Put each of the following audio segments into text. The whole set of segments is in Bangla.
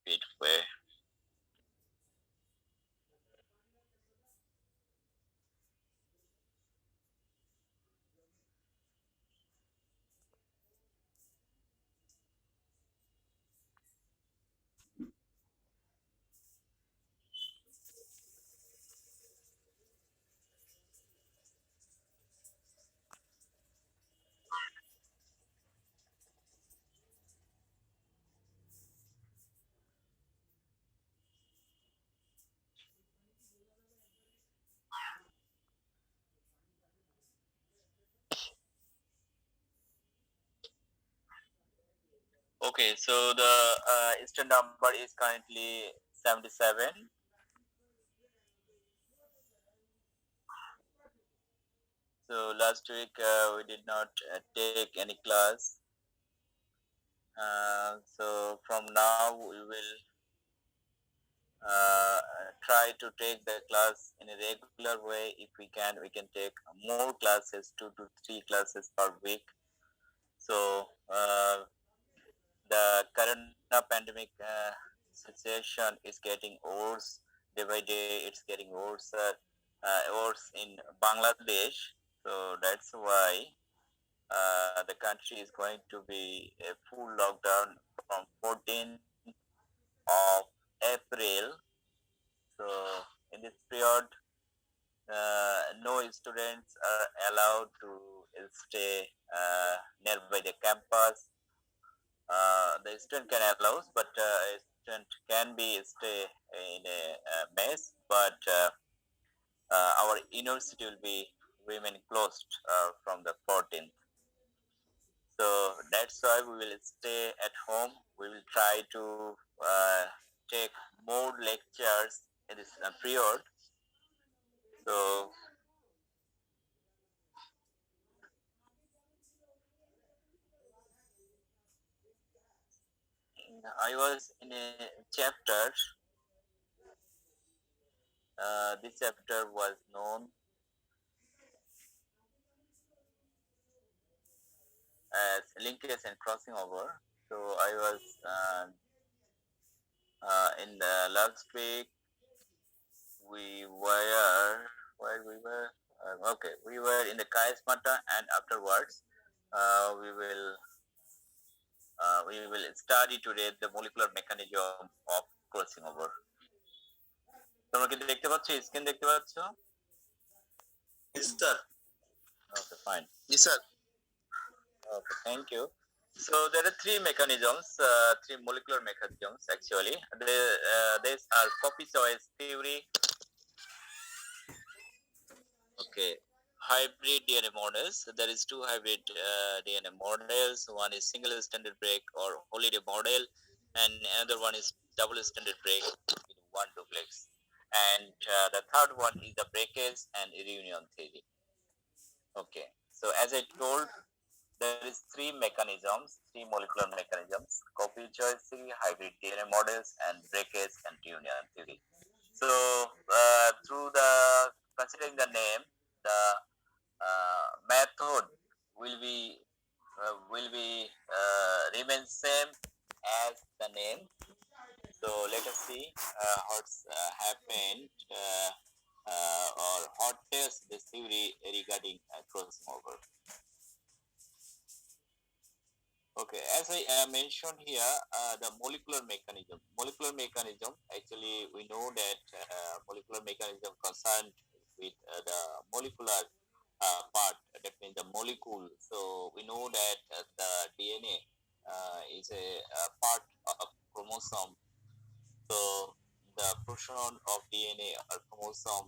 speed way. Okay, so the Eastern number is currently 77. So last week we did not take any class. So from now we will try to take the class in a regular way. If we can take more classes, 2 to 3 classes per week. So the corona pandemic situation is getting worse day by day. It's getting worse in Bangladesh. So that's why the country is going to be a full lockdown from 14th of April. So in this period, no students are allowed to stay nearby the campus. The student can allow, but a student can be stay in a mess. But our university will be remain closed from the 14th. So that's why we will stay at home. We will try to take more lectures in this period. So I was in a chapter. This chapter was known as linkage and crossing over. So I was in the last week. We were where we were. Okay, we were in the chiasmata, and afterwards we will study today the molecular mechanism of crossing over. তোমরা কি দেখতে পাচ্ছ? স্ক্রিন দেখতে পাচ্ছ? Yes, sir. Okay, fine. Yes, sir. Okay, thank you. So there are three mechanisms, three molecular mechanisms actually. These are copy choice theory. Okay, hybrid DNA models. There is two hybrid DNA models. One is single standard break or holiday model, and another one is double standard break in one duplex. And the third one is the breakage and reunion theory. Okay, so as I told, there is three mechanisms, three molecular mechanisms: copy choice theory, hybrid DNA models, and breakage and reunion theory. So through the considering the name, the method will be remain same as the name. So let us see what's happened or what tells this theory regarding crossing over. Okay, as I mentioned here, the molecular mechanism. Molecular mechanism, actually, we know that molecular mechanism concerned with the molecular part, that means the molecule. So we know that the DNA is a part of chromosome. So the portion of DNA or chromosome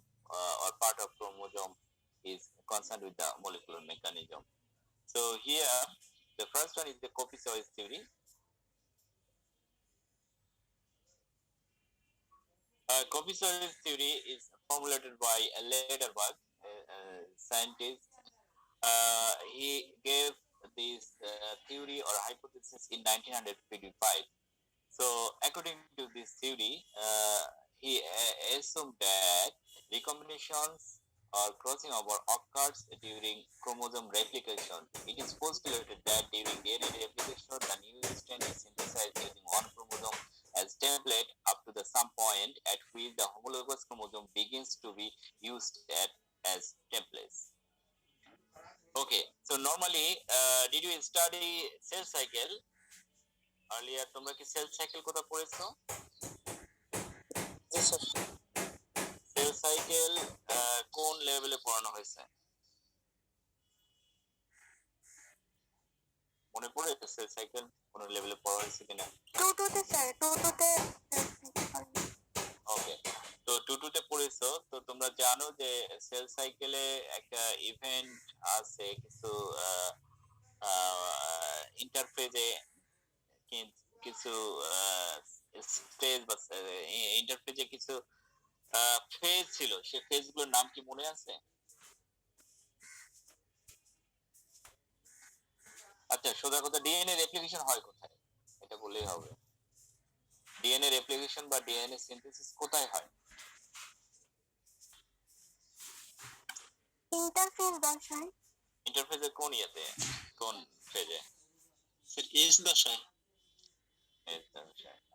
or part of chromosome is concerned with the molecular mechanism. So here, the first one is the copy choice theory. Copy choice theory is formulated by a Lederberg, scientist. He gave this theory or hypothesis in 1955. So according to this theory, he assumed that recombinations or crossing over occurs during chromosome replication. It is postulated that during DNA replication, the new strand is synthesized using one chromosome as template up to the some point at which the homologous chromosome begins to be used as templates. Okay, so normally, did you study cell cycle earlier? তোমরা কি cell cycle কথা পড়েছো? Yes, sir. সেল সাইকেল কোন লেভেলে পড়ানো হয়েছে মনে পড়ে? সেল সাইকেল কোন লেভেলে পড়া হয়েছে কিনা? 2 তে স্যার 2 তে ওকে, তো 2 তে পড়েছো, তো তোমরা জানো যে সেল সাইকেলে একটা ইভেন্ট আছে, কিছু ইন্টারফেজে কিছু স্টেজ বা ইন্টারফেজে কিছু ফেজ ছিল, সেই ফেজগুলোর নাম কি মনে আছে? আচ্ছা, সোজা কথা, ডিএনএ রেপ্লিকেশন হয় কোথায় এটা বললেই হবে। ডিএনএ রেপ্লিকেশন বা ডিএনএ সিনথেসিস কোথায় হয়? ইন্টারফেস দশায়। ইন্টারফেজে কোন ইয়েতে, কোন ফেজে? স্যার এস দশায়।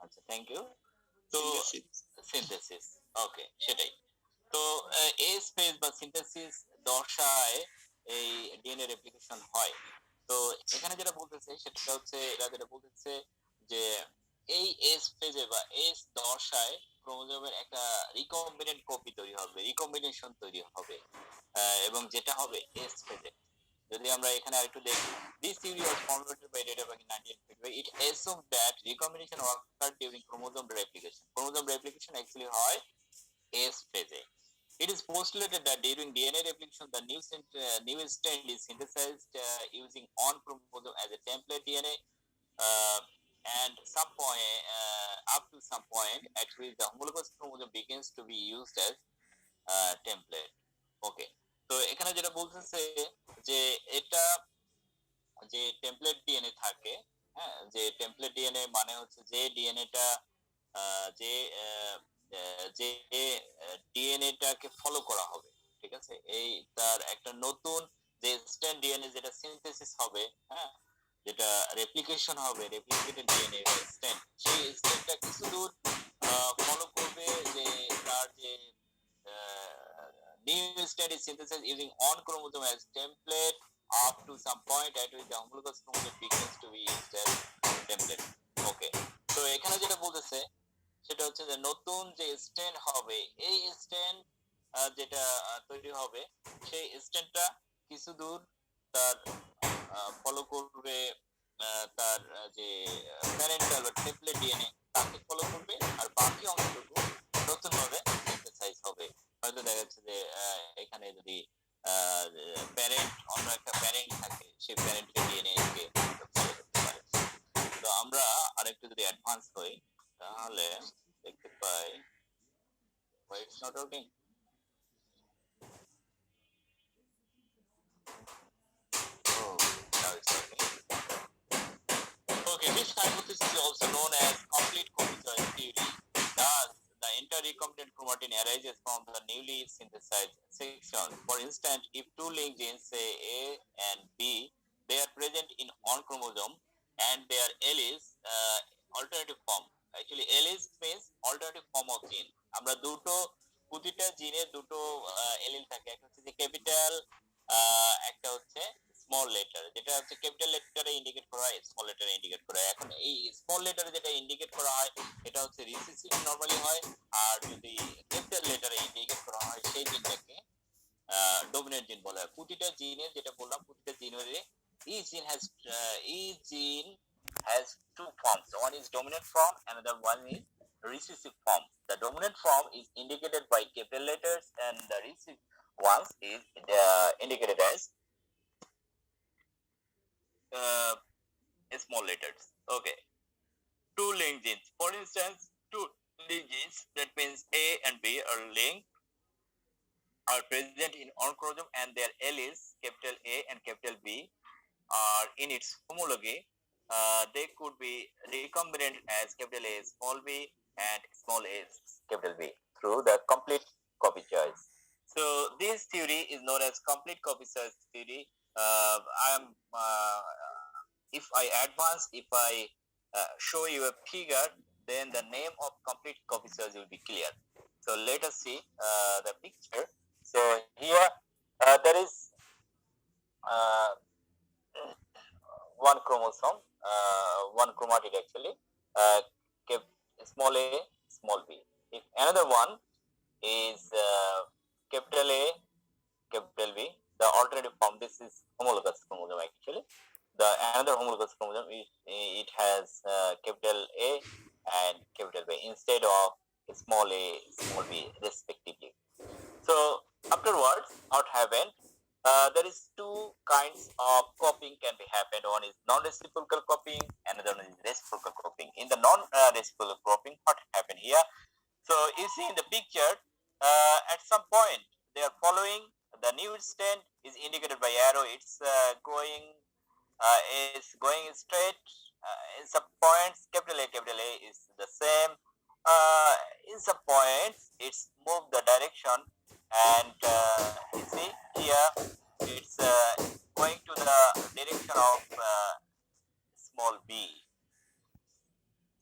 আচ্ছা, থ্যাংক ইউ। তো সিনথেসিস, ওকে, সেটাই। তো এস ফেজ বা সিনথেসিস দশায় এই ডিএনএ রেপ্লিকেশন হয়। তো এখানে যেটা বলতেছে সেটা হচ্ছে, এরা যেটা বলতেছে যে এই এস ফেজে বা এস দশায় ক্রোমোজোমের একটা রিকম্বিনেন্ট কপি তৈরি হবে, রিকম্বিনেশন তৈরি হবে, এবং যেটা হবে এস ফেজে। যদি আমরা এখানে আরেকটু দেখি, this theory was formulated by data back in 1955. It assumed that recombination occurred during chromosome replication. Chromosome replication actually হয় S phase. It is postulated that during DNA replication, the new strand is synthesized using on chromosome as a template DNA, uh, and some point up to some point at which the homologous chromosome begins to be used as template. Okay, তো এখানে যেটা বলতেছে যে এটা যে টেমপ্লেট ডিএনএ থাকে, হ্যাঁ, যে টেমপ্লেট ডিএনএ মানে হচ্ছে যে ডিএনএটা যে যে ডিএনএটাকে ফলো করা হবে, ঠিক আছে, এই তার একটা নতুন যে স্ট্যান্ড ডিএনএ যেটা সিনথেসিস হবে, হ্যাঁ, যেটা রেপ্লিকেশন হবে, রেপ্লিকেটেড ডিএনএ স্ট্যান্ড, সেই স্ট্যান্ডটা কিছু দূর ফলো করবে যে তার যে new strand is synthesized using on chromosome as template up to some point at which the homologous chromosome begins to be used as template. Okay, তো এখানে যেটা বলতেছে সেটা হচ্ছে যে নতুন যে স্ট্যান্ড হবে, এই স্ট্যান্ড যেটা তৈরি হবে, সেই স্ট্যান্ডটা কিছু দূর তার ফলো করবে তার যে প্যারেন্টাল বা ট্রিপলেট ডিএনএ, তাকে ফলো করবে, আর বাকি অংশটুকু নতুন ভাবে সিনথেসাইজ হবে। হয়তো দেখা যাচ্ছে যে এখানে যদি প্যারেন্ট, অন্য একটা প্যারেন্ট থাকে, সেই প্যারেন্টের ডিএনএ কে ফলো করতে পারে। তো আমরা আরেকটু যদি অ্যাডভান্স হই তাহলে দেখতে পাই, why it's not working? Oh, now it's working. Okay, this hypothesis is also known as complete copy-choice theory. Thus, the inter-recombinant chromatin arises from the newly synthesized section. For instance, if two linked genes, say A and B, they are present in one chromosome and their alleles alternative form. Actually, alleles means alternative form of gene. আমরা দুটো, প্রতিটা জিনে দুটো এলিল থাকে, একটা হচ্ছে যে ক্যাপিটাল, একটা হচ্ছে স্মল লেটার, যেটা হচ্ছে ক্যাপিটাল লেটারে ইন্ডিকেট করা হয়, স্মল লেটারে ইন্ডিকেট করা হয়। এখন এই স্মল লেটারে যেটা ইন্ডিকেট করা হয় এটা হচ্ছে রিসেসিভ নরমালি হয়, আর যদি ক্যাপিটাল লেটারে ইন্ডিকেট করা হয় সেই জিনটাকে ডমিনেন্ট জিন বলা হয়। প্রতিটা জিনের, যেটা বললাম, প্রতিটা জিনের each gene has two forms. One is dominant form, another one is recessive form. The dominant form is indicated by capital letters and the recessive one is indicated as small letters. Okay, two linked genes. For instance, two linked genes, that means A and B are linked, are present in one chromosome and their alleles, capital A and capital B, are in its homology. They could be recombinant as capital A small b and small a capital B through the complete copy choice. So this theory is known as complete copy choice theory. If I advance, if I show you a figure, then the name of complete copisoids will be clear. So let us see the picture. So here there is uh, one chromosome, one chromatid actually, kept small a, small b. If another one is capital A, capital B, the alternative form, this is homologous chromosome actually. The another homologous chromosome, it has capital A and capital B instead of small a, small b respectively. So afterwards, what happened? There is two kinds of copying can be happened. One is non-reciprocal copying, another one is reciprocal copying. In the non-reciprocal copying, what happened here? So you see in the picture, at some point they are following the new strand is indicated by arrow. It's going straight. In some points, capital A is the same. In some points, it's moved the direction, and you see here, it's going to the direction of small b.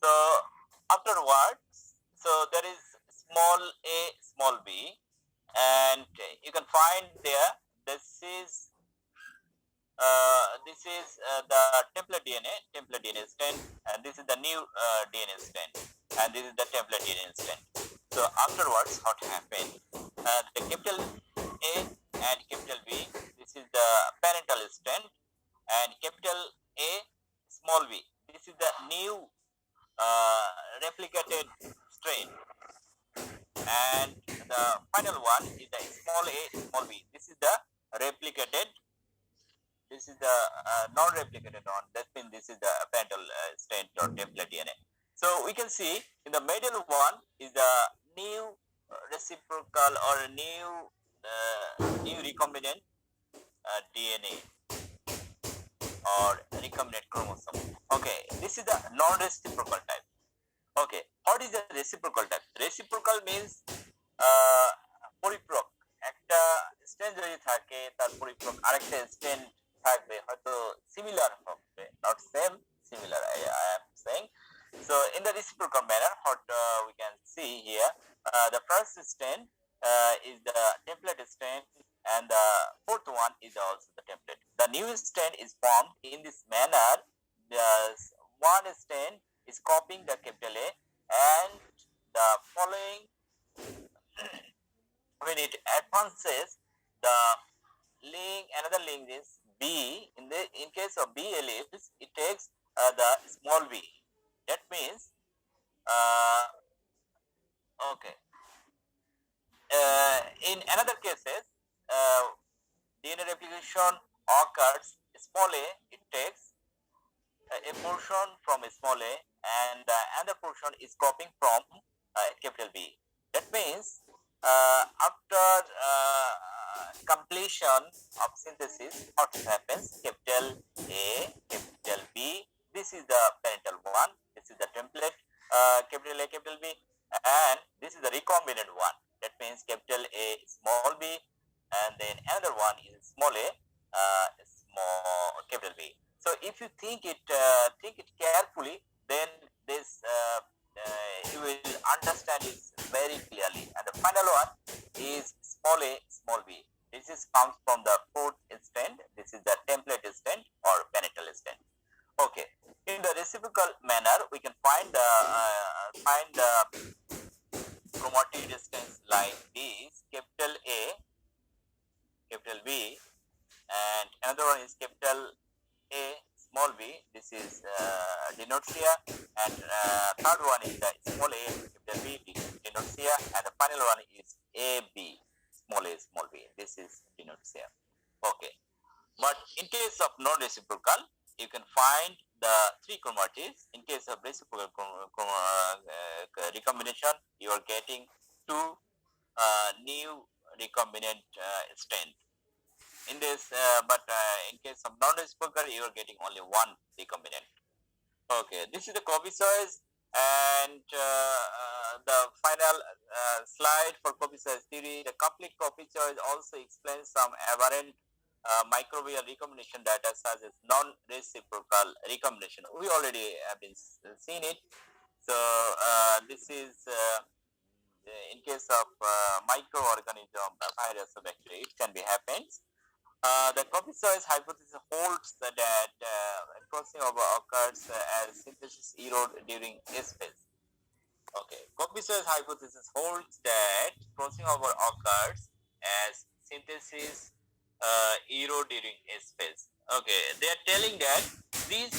So afterwards, so there is small a, small b, and you can find there. This is the template DNA strand, and this is the new DNA strand, and this is the template DNA strand. So afterwards, what happened? The capital A and capital B. This is the parental strand, and capital A, small b. This is the new replicated strand, and the final one is the small a, small b. This is the replicated. This is the non-replicated one. That means this is the parental strand or template DNA. So we can see in the middle one is the new reciprocal or new recombinant DNA or recombinant chromosome. Okay, this is the non-reciprocal type. Okay, what is the reciprocal type? Reciprocal means পরিপূরক একটা স্ট্রেন যদি থাকে তার পরিপূরক আরেকটা স্ট্রেন থাকবে হয়তো সিমিলার হবে, not same, similar I am saying. So in the reciprocal manner, what we can see here, the first strand is the template strand, and the fourth one is also the template. The new strand is formed in this manner. The one strand is copying the capital A, and the following when it advances, the another link is B. In case of B alleles, it takes the small b. That means okay. In another cases, DNA replication occurs small a. It takes a portion from a small a, and another portion is copying from capital B. That means after completion of synthesis, what happens? Capital A, capital B. This is the parental one. This is the template. Capital A, capital B, and this is the recombinant one. That means capital A, small b, and then another one is small a, small capital B. So if you think it carefully, then this you will understand it very clearly. And the final one is small a, small b. This comes from the fourth strand. This is the template strand or parental strand. Okay. In the reciprocal manner, we can find the chromatid strands like this: capital A, capital B, and another one is capital A, small b. This is denotia, and third one is the small a, capital B, denotia, and the final one is AB, small a, small b. This is denotia. Okay, but in case of non-reciprocal, you can find the three chromatids. In case of reciprocal recombination, you are getting two new recombinant strands. In this, but in case of non-reciprocal, you are getting only one recombinant. Okay, this is the copisoids, and the final slide for copisoids theory. The complete copisoids also explains some aberrant microbial recombination data such as non-reciprocal recombination. We already have been seen it. So this is in case of microorganism, virus or bacteria, it can be happens. The copy-choice hypothesis holds that crossing over occurs as synthesis erode during space. Okay, copy-choice hypothesis holds that crossing over occurs as synthesis erode during space. Okay, they are telling that this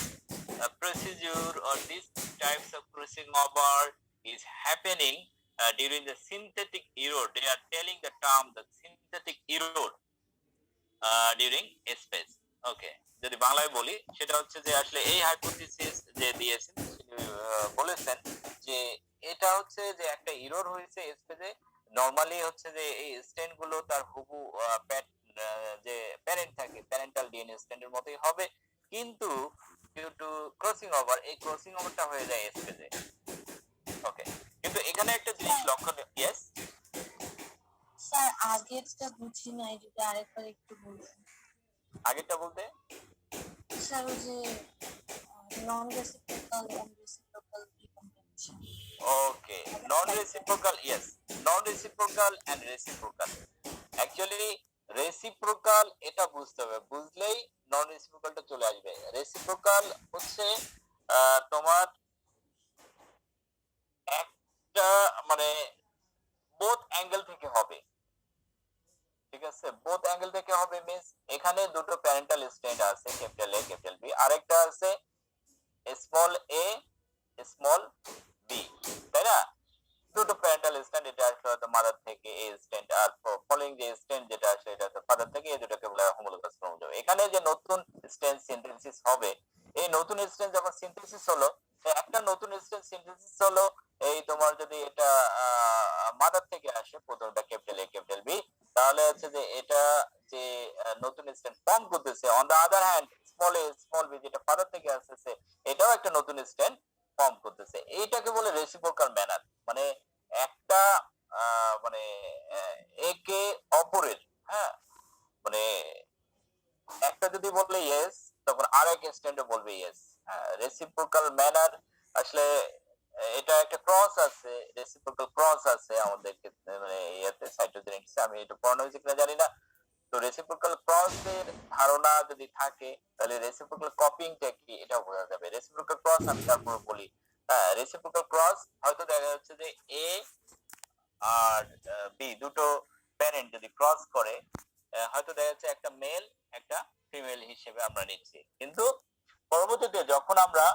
procedure or these types of crossing over is happening during the synthetic erode. They are telling the term the synthetic erode during space. Okay, যদি বাংলায় বলি সেটা হচ্ছে যে আসলে এই হাইপোথিসিস যে দিয়েছেন বলেছেন যে এটা হচ্ছে যে একটা ইরর হয়েছে স্পেসে। নরমালি হচ্ছে যে এই স্ট্যান্ড গুলো তার হুবু যে প্যারেন্ট থাকে প্যারেন্টাল ডিএনএ স্ট্যান্ডের মতোই হবে, কিন্তু ডিউ টু ক্রসিং ওভার এই ক্রসিং ওভারটা হয়ে যায় স্পেসে। ওকে, কিন্তু এখানে একটা জিনিস লক্ষ্য, ইয়েস স্যার আগেরটা বুঝি নাই, যদি আরেকবার একটু বলতেন। আগেরটা বলতে স্যার ওই যে non reciprocal and reciprocal decomposition. Okay, non reciprocal, yes, non reciprocal and reciprocal. Actually reciprocal এটা বুঝতে হবে, বুঝলেই নন রেসিপ্রোকালটা চলে আসবে। রেসিপ্রোকাল হচ্ছে তোমার একটা মানে বোথ অ্যাঙ্গেল থেকে হবে, ঠিক আছে, বোথ অ্যাঙ্গেল থেকে হবে মিন্স এখানে দুটো প্যারেন্টাল স্ট্যান্ড আছে, ক্যাপিটাল এ ক্যাপিটাল বি, আরেকটা আছে স্মল এ স্মল বি, তাই না? দুটো প্যারেন্টাল স্ট্যান্ড, এটা আসলে হয়তো মাদার থেকে এ স্ট্যান্ড, আর ফলোইং যে স্ট্যান্ড যেটা আসলে এটা ফাদার থেকে, এই দুটোকে বলা হয় হোমোলোগাস ক্রোমোজোম। এখানে যে নতুন স্ট্যান্ড সিনথেসিস হবে, এই নতুন স্ট্যান্ড যখন সিনথেসিস হলো, একটা নতুন স্ট্যান্ড সিনথেসিস হলো, এই তোমার যদি এটা মাদার থেকে আসে প্রথমটা ক্যাপিটাল এ ক্যাপিটাল বি, তাহলে হচ্ছে যে এটা যে নতুন স্ট্যান্ড ফর্ম করতেছে, on the other hand small A small B যেটা ফাদার থেকে আসতেছে, এটাও একটা নতুন স্ট্যান্ড ফর্ম করতেছে। এইটাকে বলে রেসিপ্রোকাল ম্যানার, মানে একটা মানে একে অপরের, হ্যাঁ, মানে একটা যদি বললে ইয়েস তখন আরেক স্ট্যান্ডে বলবে ইয়েস। রেসিপ্রোকাল ম্যানার আসলে এটা একটা ক্রস আছে, রেসিপ্রোকাল ক্রস আছে আমাদের ক্ষেত্রে, মানে ইয়েতে সাইটোজেনেটিক্সে, আমি এটা পড়ানো হয়েছে কিনা জানি না। তো রেসিপ্রোকাল ক্রসের ধারণা যদি থাকে তাহলে রেসিপ্রোকাল কপিংটা কি এটা বোঝা যাবে। রেসিপ্রোকাল ক্রস আমি তারপর বলি। হ্যাঁ, রেসিপ্রোকাল ক্রস হয়তো দেখা যাচ্ছে যে এ আর বি দুটো প্যারেন্ট যদি ক্রস করে, হয়তো দেখা যাচ্ছে একটা মেল একটা ফিমেল হিসেবে আমরা নিচ্ছি, কিন্তু পরবর্তীতে যখন আমরা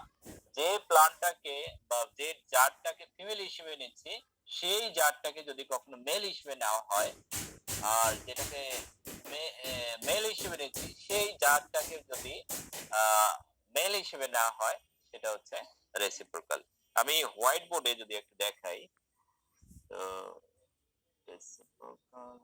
যে প্লান্টটাকে বা যে জাতটাকে ফিমেল হিসেবে নিচ্ছি, সেই জাতটাকে যদি কখনো মেল হিসেবে নেওয়া হয়, আর যেটাকে মেল হিসেবে নিচ্ছি সেই জাতটাকে যদি মেল হিসেবে নেওয়া হয়, সেটা হচ্ছে রেসিপ্রোকাল। আমি হোয়াইট বোর্ডে যদি একটু দেখাই, তো reciprocal.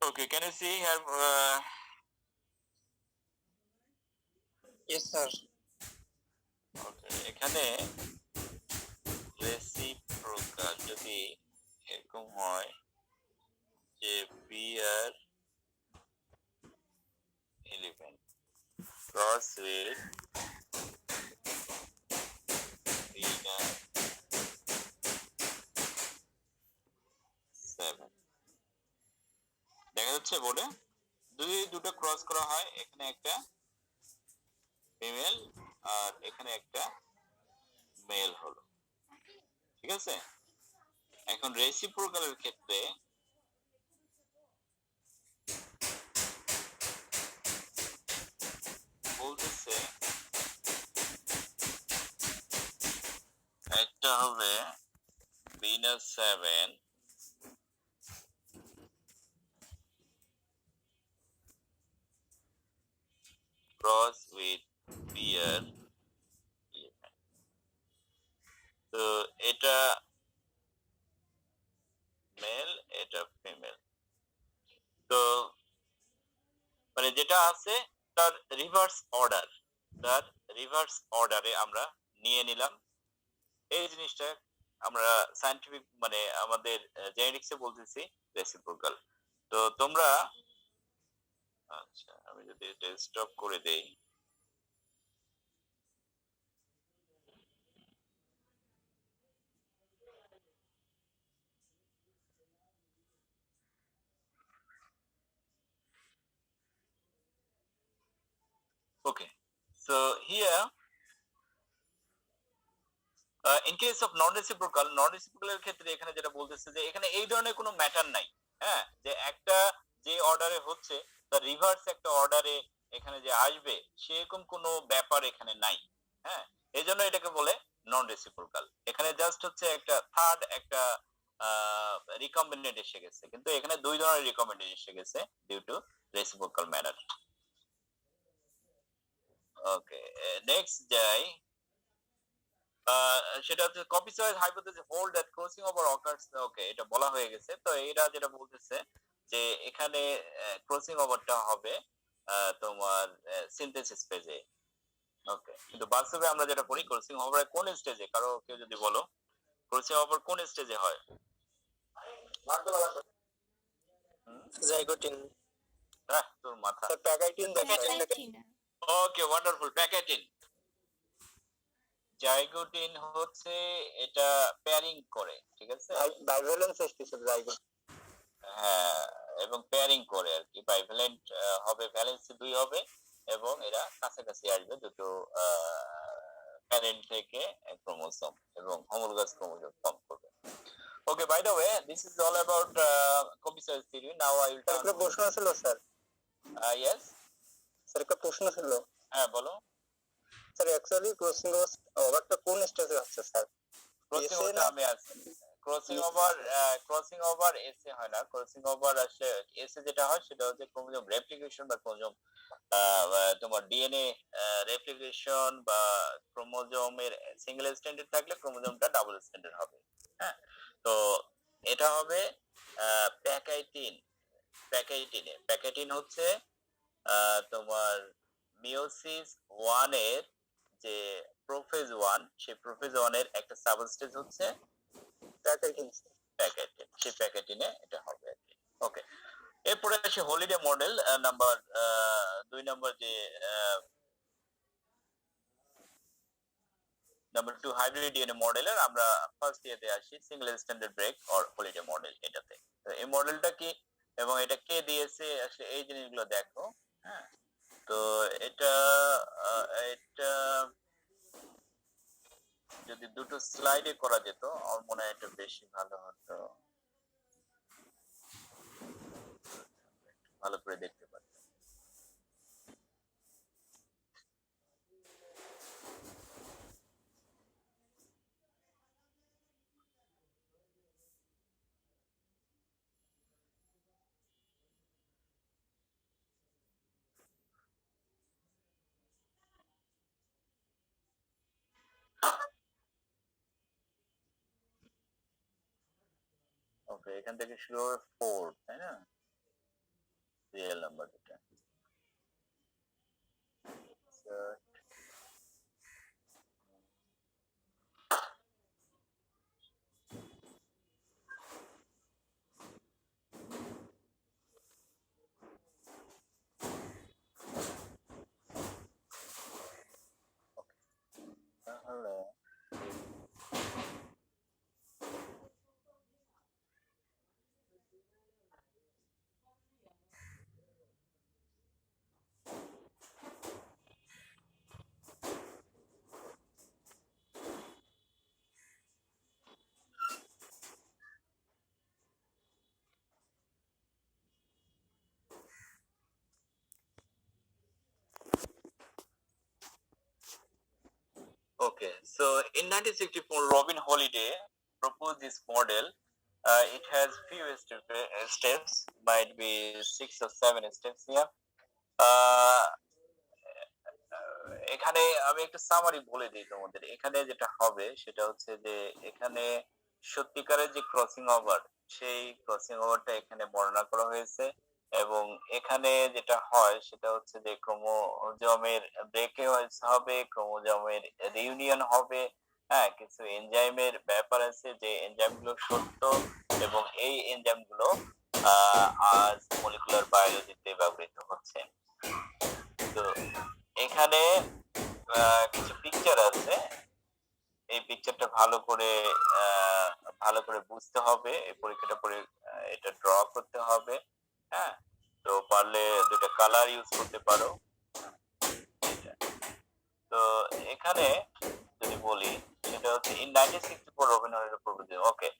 Okay, can you see here? Yes, sir. Okay, এখানে রেসিপ্রোকাল যদি এরকম হয় যে বিআর 11 ক্রস উইথ বিআর 7, দেখা যাচ্ছে বোর্ডে যদি দুটো ক্রস করা হয়, এখানে একটা ফিমেল আর এখানে একটা মেল হলো, ঠিক আছে। এখন রেসিপ্রোকালের ক্ষেত্রে বলতেছে একটা হবে বিনার 7 ক্রস উইথ বিয়ার 11, তো এটা মেল এটা ফিমেল, মানে যেটা আছে তার রিভার্স অর্ডারে আমরা নিয়ে নিলাম। এই জিনিসটা আমরা সায়েন্টিফিক মানে আমাদের জেনেটিক্সে বলতেছি রেসিপ্রোকাল। তো তোমরা আচ্ছা আমি যদি এটা স্টপ করে দেই, okay, so here in case of non reciprocal এর ক্ষেত্রে এখানে যেটা বলতেছে যে এখানে এই ধরনের কোনো ম্যাটার নাই। হ্যাঁ, যে একটা যে অর্ডারে হচ্ছে তার রিভার্স একটা অর্ডারে এখানে যে আসবে সেরকম কোনো ব্যাপার এখানে নাই। হ্যাঁ, এজন্য এটাকে বলে নন রেসিপ্রোকাল। এখানে জাস্ট হচ্ছে একটা থার্ড একটা রিকম্বিনেন্ট এসে গেছে, কিন্তু এখানে দুই ধরনের রিকম্বিনেন্ট এসে গেছে due to reciprocal matter. Okay, next যাই। সেটা হচ্ছে copy choice hypothesis hold that crossing over occurs. Okay, এটা বলা হয়ে গেছে। তো এরা যেটা বলতেছে যে এখানে ক্রসিং ওভারটা হবে তোমার সিনথেসিস ফেজে। ওকে, কিন্তু বাস্তবে আমরা যেটা পড়ি ক্রসিং ওভার কোন স্টেজে, কারো কেউ যদি বলো ক্রসিং ওভার কোন স্টেজে হয়? জাইগোটিন। হ্যাঁ, তোর মাথা। প্যাকাইটিন। ওকে, ওয়ান্ডারফুল, প্যাকেটিন। জাইগোটিন হচ্ছে এটা পেয়ারিং করে, ঠিক আছে? বাইভ্যালেন্স স্টেজ জাইগোট। হ্যাঁ, এবং পেয়ারিং করে আর কি। বাইভ্যালেন্ট হবে, ভ্যালেন্স 2 হবে এবং এরা কাছাকাছি আসবে দুটো প্যারেন্ট থেকে ক্রোমোসোম এবং হোমোলোগাস ক্রোমোসোম ফর্ম করবে। Okay, by the way this is all about copy choice theory. Now I will একটা প্রশ্ন ছিল স্যার। ইয়েস স্যার, একটা প্রশ্ন ছিল। হ্যাঁ, বলো। স্যার অ্যাকচুয়ালি ক্রসিং ওভারটা কোন স্টেজে হচ্ছে স্যার? ক্রসিং ওভার আমি আছি। ক্রসিং ওভার এসে হয় না। ক্রসিং ওভার আসলে এসে যেটা হয় সেটা হচ্ছে ক্রোমোজোম রেপ্লিকেশন বা ক্রোমোজোম তোমার ডিএনএ রেপ্লিকেশন বা ক্রোমোজোমের সিঙ্গেল স্ট্যান্ডার্ড থাকলে ক্রোমোজোমটা ডাবল স্ট্যান্ডার্ড হবে। হ্যাঁ, তো এটা হবে প্যাকেটিন হচ্ছে তোমার মিওসিস 1 এর যে প্রোফেজ 1, সেই প্রোফেজ 1 এর একটা সাবস্টেজ হচ্ছে প্যাকেটিন। সেই প্যাকেটিনে এটা হবে। ওকে, এরপরে আসে হলিডে মডেল নাম্বার 2 নম্বর যে নাম্বার 2 হাইব্রিড ডিএনএ মডেলের আমরা ফার্স্ট ইয়েতে আসি single standard break or holiday model এটাতে। তো এই মডেলটা কি এবং এটা কে দিয়েছে আসলে এই জিনিসগুলো দেখো। হ্যাঁ, তো এটা যদি দুটো স্লাইডে করা যেত আমার মনে হয় এটা বেশি ভালো হতো, ভালো করে দেখতে পারতাম। ওকে, এখান থেকে শুরু হবে 4, তাই না? রিয়েল নাম্বার যেটা। তাহলে okay, so in 1964 Robin Holiday proposed this model. It has few steps, might be 6 or 7 steps here. এখানে আমি একটা সামারি বলে দিই তোমাদের। এখানে যেটা হবে সেটা হচ্ছে যে এখানে সত্যিকারের যে ক্রসিং ওভার সেই ক্রসিং ওভারটা এখানে বর্ণনা করা হয়েছে এবং এখানে যেটা হয় সেটা হচ্ছে যে ক্রোমোজোমের ব্রেকেজ হবে, ক্রোমোজোমের রিউনিয়ন হবে। হ্যাঁ, কিছু এনজাইমের ব্যাপার আছে যে এনজাইমগুলো সত্য এবং এই এনজাইমগুলো আজ মলিকুলার বায়োলজিতে ব্যবহৃত হচ্ছে। তো এখানে কিছু পিকচার আছে, এই পিকচারটা ভালো করে বুঝতে হবে, এই পরীক্ষাটা পরে এটা ড্র করতে হবে। হ্যাঁ, তো পারলে দুটো কালার ইউজ করতে পারো। তো এখানে যদি বলি সেটা হচ্ছে in 1964 রবীন্দ্রনাথের প্রবন্ধে ওকে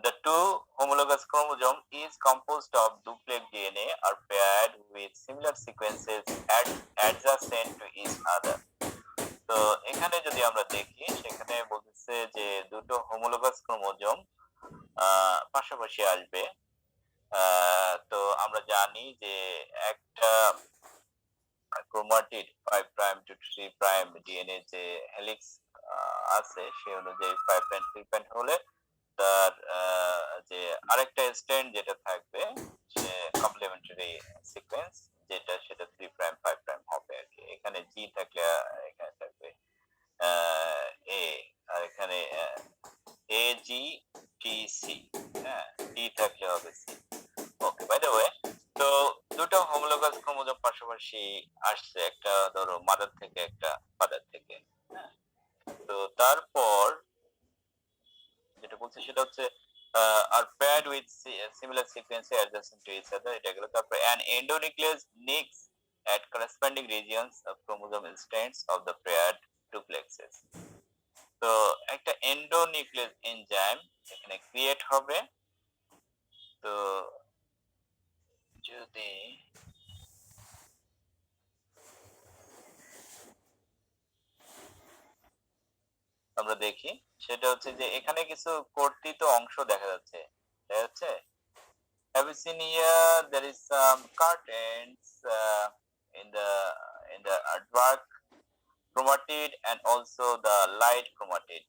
the two homologous chromosome is composed of duplex DNA are paired with similar sequences adjacent to each other. তো এখানে যদি আমরা দেখি সেখানে বলতেছে যে দুটো হোমোলোগাস ক্রোমোজোম পাশাপাশি আসবে। তো আমরা জানি যে একটা chromatid 5 prime to 3 prime DNA যে হেলিক্স আছে সে অনুযায়ী 5 প্রাইম 3 প্রাইম হলে তার যে আরেকটা স্ট্র্যান্ড যেটা থাকবে সে কমপ্লিমেন্টারি সিকোয়েন্স যেটা সেটা 3 প্রাইম 5 প্রাইম হবে আর কি। এখানে জি থাকলে এখানে থাকবে এ, আর এখানে এ জি টি সি, হ্যাঁ, টি থাকলে হবে C. Okay, by the way, তো দুটো হোমোলোগাস ক্রোমোজোম পাশাপাশি আসছে, একটা ধরো মাদার থেকে একটা ফাদার থেকে। হ্যাঁ, তো তারপর যেটা বলছে সেটা হচ্ছে are paired with similar sequence adjacent to each other, এটা গেল। তারপর an endonuclease nicks at corresponding regions of chromosome strands of the paired duplexes. তো একটা এন্ডোনিউক্লিয়াস এনজাইম এখানে ক্রিয়েট হবে। তো যদি আমরা দেখি সেটা হচ্ছে যে এখানে কিছু কর্তিত অংশ দেখা যাচ্ছে, দেখা যাচ্ছে। Have you seen here there is some curtains in the dark chromatid and also the light chromatid.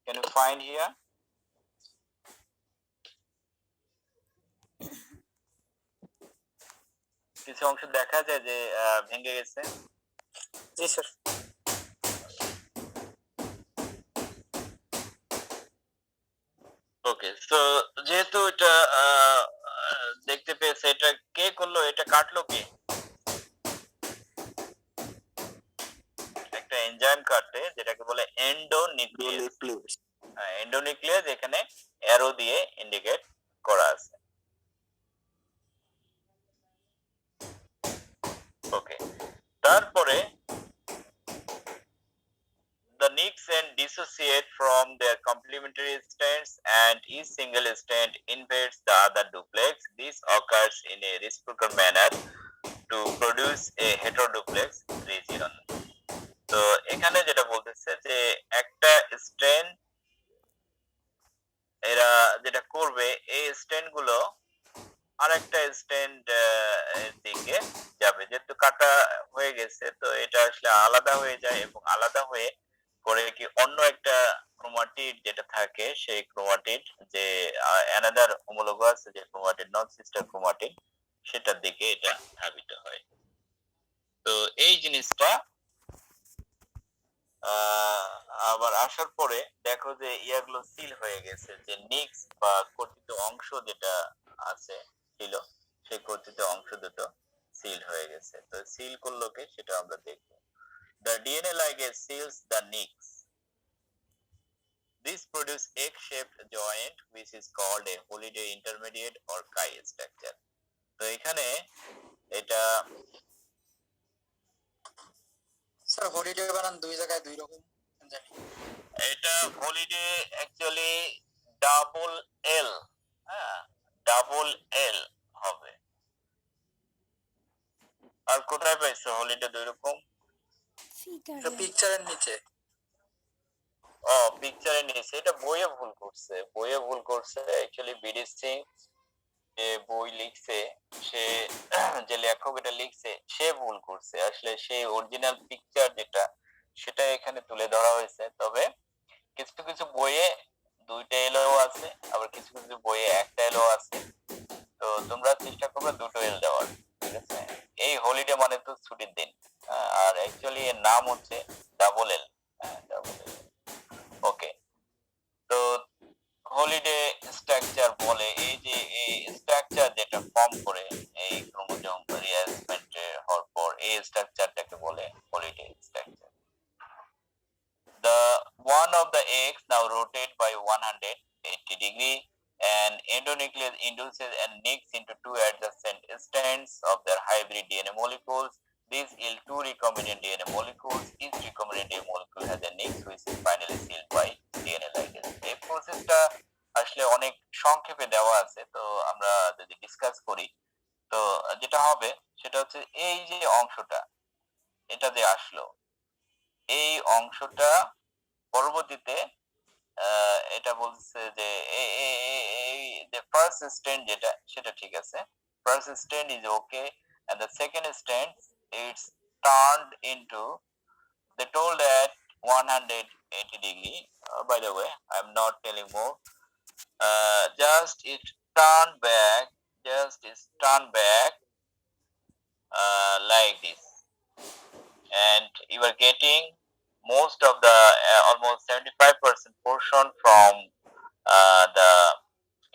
Can you find here? কিছু অংশ দেখা যায় যে ভেঙে গেছে। জি স্যার। ওকে, তো যেহেতু এটা দেখতে পেয়েছে, এটা কে করলো, এটা কাটলো কে? একটা এনজাইম কাটে যেটাকে বলে এন্ডোনিউক্লিয়াস। এন্ডোনিউক্লিয়াস এখানে অ্যারো দিয়ে ইন্ডিকেট করা আছে। ওকে, তারপরে the nicks and dissociate from their complementary strands and each single strand invades the other duplex. This occurs in a reciprocal manner to produce a heteroduplex region. তো এখানে যেটা বলতেছে যে একটা স্ট্র্যান্ড এরা যেটা করবে, এই স্ট্র্যান্ড গুলো আরেকটা স্ট্যান্ড এর দিকে যাবে। যেহেতু কাটা হয়ে গেছে তো এটা আসলে আলাদা হয়ে যায় এবং আলাদা হয়ে পরে কি অন্য একটা ক্রোমাটিড যেটা থাকে সেই ক্রোমাটিড যে অ্যানাদার হোমোলোগাস যে ক্রোমাটিড নন সিস্টার ক্রোমাটিড সেটার দিকে এটা ধাবিত হয়। তো এই জিনিসটা আবার আসার পরে দেখো যে ইয়াগুলো সিল হয়ে গেছে, যে নিক্স বা কর্তিত অংশ যেটা আছে ছিল সেই কর্তিত অংশ দুটো সিল হয়ে গেছে। তো সিল করলো কে সেটা আমরা দেখব। The DNA ligase seals the nicks. This produce egg-shaped joint which is called a holiday intermediate or chi structure. তো এখানে এটা স্যার হলিডে বানান দুই জায়গায় দুই রকম জানি। এটা হলিডে অ্যাকচুয়ালি ডাবল এল, হ্যাঁ, ডাবল এল হবে। আর কোথায় পাইছো হলিডে দুই রকম? পিকচারের নিচে। ও, পিকচারের নিচে। এটা বইয়ে ভুল করছে, বইয়ে ভুল করছে অ্যাকচুয়ালি। বিডি সিং যে বই লিখছে, সে যে লেখক এটা লিখছে সে ভুল করছে। আসলে সেই অরিজিনাল পিকচার যেটা সেটা এখানে তুলে ধরা হয়েছে। তবে কিছু কিছু বইয়ে দুইটা এলও আছে, আবার কিছু কিছু বইয়ে একটা এলও আছে। তো তোমরা চেষ্টা করবে দুটো এল দেওয়ার, ঠিক আছে? এই হলিডে মানে তো ছুটির দিন, আর অ্যাকচুয়ালি এর নাম হচ্ছে ডাবল এল, ডাবল এল। ওকে, তো হলিডে স্ট্রাকচার বলে এই যে এই স্ট্রাকচার যেটা ফর্ম করে এই ক্রোমোজোম রিঅ্যারেঞ্জমেন্ট হওয়ার পর এই স্ট্রাকচারটাকে বলে holiday structure. The one of the eggs now rotate by 180 degree and endonuclease induces and nicks into two adjacent strands of their hybrid DNA molecules. These yield two recombinant DNA molecules. Each recombinant DNA molecule has a nick which is finally sealed by DNA ligase. এই প্রসেসটা আসলে অনেক সংক্ষেপে দেওয়া আছে, তো আমরা যদি ডিসকাস করি তো যেটা হবে সেটা হচ্ছে এই যে অংশটা, এটা যে আসলো এই অংশটা পরবর্তীতে এটা বলছে যে এই the first strand যেটা সেটা ঠিক আছে, first strand is okay and the second strand it's turned into, they told at 180 degree, by the way I'm not telling more, just it turned back, just is turned back like this, and you are getting most of the almost 75% portion from the,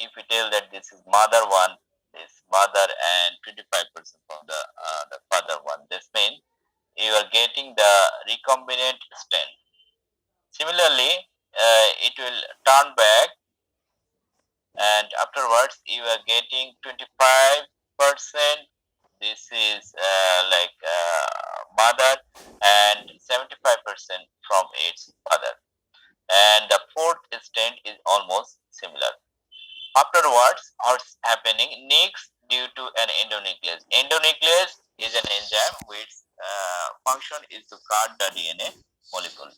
if we tell that this is mother one, this mother, and 25% from the father one, this means you are getting the recombinant strand. Similarly, it will turn back and afterwards you are getting 25%, this is like mother, and 75% from its father, and the fourth strand is almost similar. Afterwards, what's happening next due to an endonuclease? Endonuclease is an enzyme which function is to cut the DNA molecule.